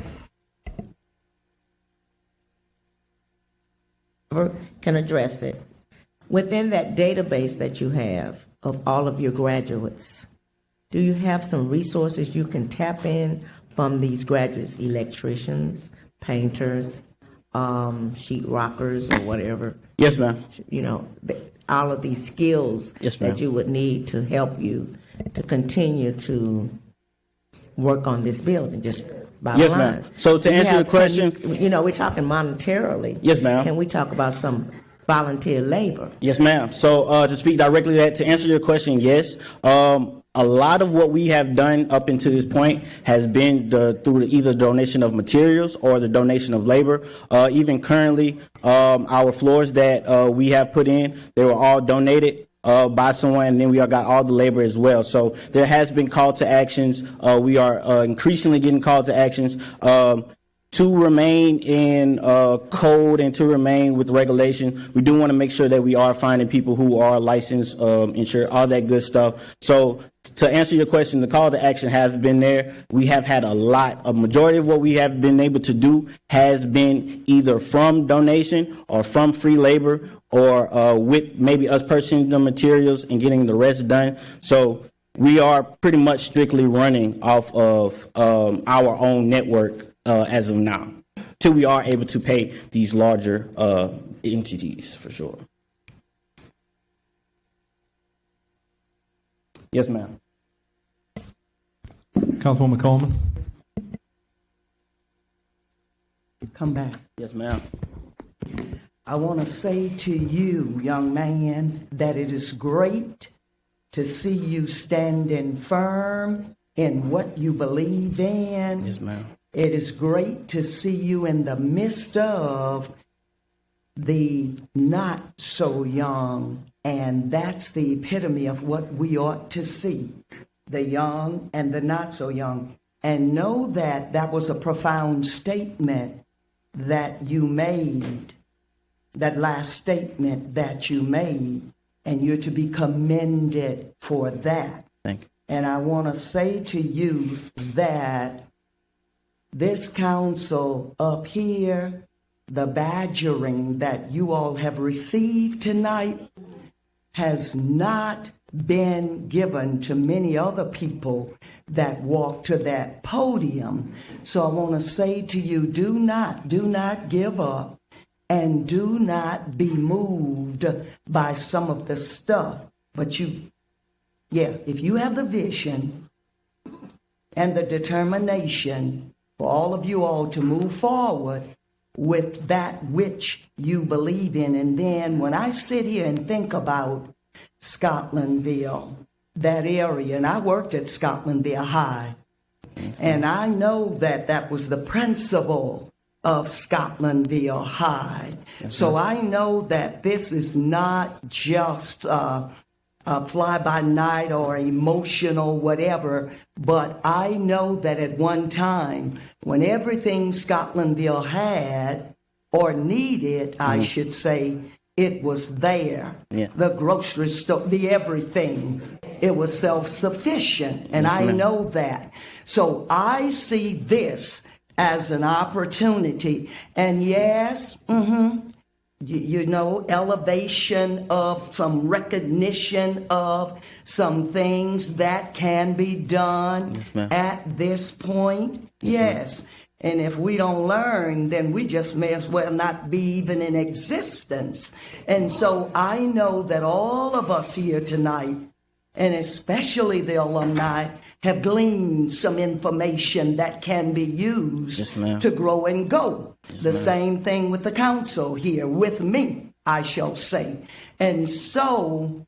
Can address it. Within that database that you have of all of your graduates, do you have some resources you can tap in from these graduates, electricians, painters, sheet rockers, or whatever? Yes, ma'am. You know, all of these skills Yes, ma'am. that you would need to help you to continue to work on this building, just bottom Yes, line. ma'am. So to answer your question, we're talking monetarily. Yes, ma'am. Can we talk about some volunteer labor? Yes, ma'am. So to speak directly to that, to answer your question, yes. A lot of what we have done up until this point has been through either donation of materials or the donation of labor. Even currently, our floors that we have put in, they were all donated by someone, and then we got all the labor as well. So there has been call to actions. We are increasingly getting call to actions to remain in code and to remain with regulation. We do want to make sure that we are finding people who are licensed, insured, all that good stuff. So to answer your question, the call to action has been there. We have had a majority of what we have been able to do has been either from donation or from free labor, or with maybe us purchasing the materials and getting the rest done. So we are pretty much strictly running off of our own network as of now, till we are able to pay these larger entities, for sure. Yes, ma'am. Councilwoman Coleman. Come back. Yes, ma'am. I want to say to you, young man, that it is great to see you standing firm in what you believe in. Yes, ma'am. It is great to see you in the midst of the not so young, and that's the epitome of what we ought to see, the young and the not so young. And know that that was a profound statement that you made, that last statement that you made, and you're to be commended for that. Thank you. And I want to say to you that this council up here, the badgering that you all have received tonight has not been given to many other people that walk to that podium. So I want to say to you, do not give up, and do not be moved by some of the stuff. But if you have the vision and the determination for all of you all to move forward with that which you believe in. And then when I sit here and think about Scotlandville, that area, and I worked at Scotlandville High, and I know that that was the principal of Scotlandville High. So I know that this is not just a fly-by-night or emotional whatever, but I know that at one time, when everything Scotlandville had or needed, I should say, it was there. Yeah. The grocery store, the everything. It was self-sufficient, and Yes, I ma'am. know that. So I see this as an opportunity. And yes, you know, elevation of some recognition of some things that can be done Yes, ma'am. at this point. Yes. And if we don't learn, then we just may as well not be even in existence. And so I know that all of us here tonight, and especially the alumni, have gleaned some information that can be used Yes, ma'am. to grow and go. The ma'am. same thing with the council here, with me, I shall say. And so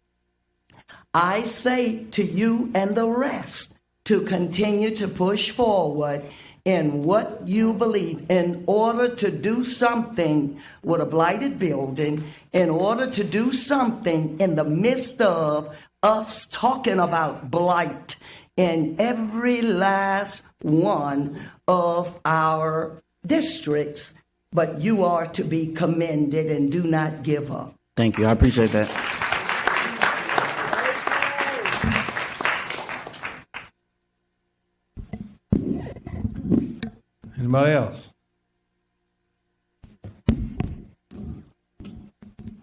I say to you and the rest to continue to push forward in what you believe in order to do something with a blighted building, in order to do something in the midst of us talking about blight in every last one of our districts. But you are to be commended, and do not give up. Thank you. I appreciate that. Anybody else?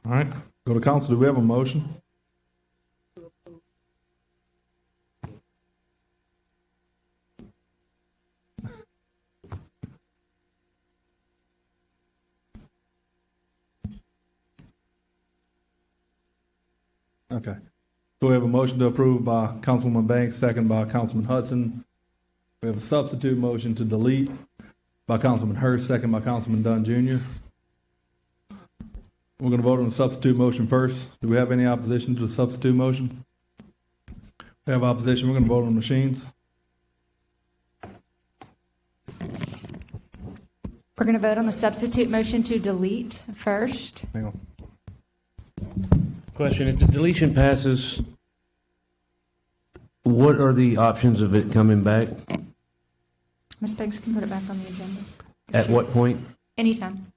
All right, go to council. Do we have a motion? Okay. So we have a motion to approve by Councilwoman Banks, second by Councilman Hudson. We have a substitute motion to delete by Councilman Hurst, second by Councilman Dunn Jr. We're going to vote on the substitute motion first. Do we have any opposition to the substitute motion? We have opposition. We're going to vote on machines. We're going to vote on the substitute motion to delete first. Hang on. Question, if the deletion passes, what are the options of it coming back? Ms. Banks can put it back on the agenda. At what point? Anytime.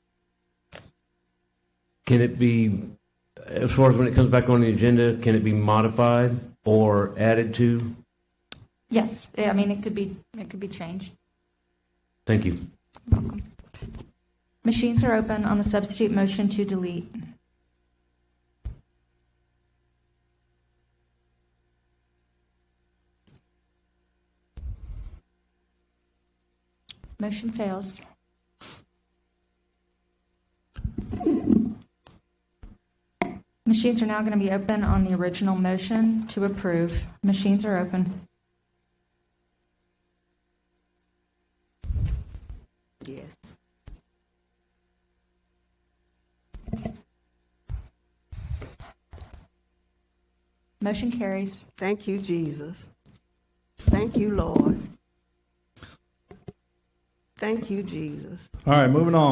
Can it be, as far as when it comes back on the agenda, can it be modified or added to? Yes, I mean, it could be changed. Thank you. Welcome. Machines are open on the substitute motion to delete. Motion fails. Machines are now going to be open on the original motion to approve. Machines are open. Yes. Motion carries. Thank you, Jesus. Thank you, Lord. Thank you, Jesus. All right, moving on.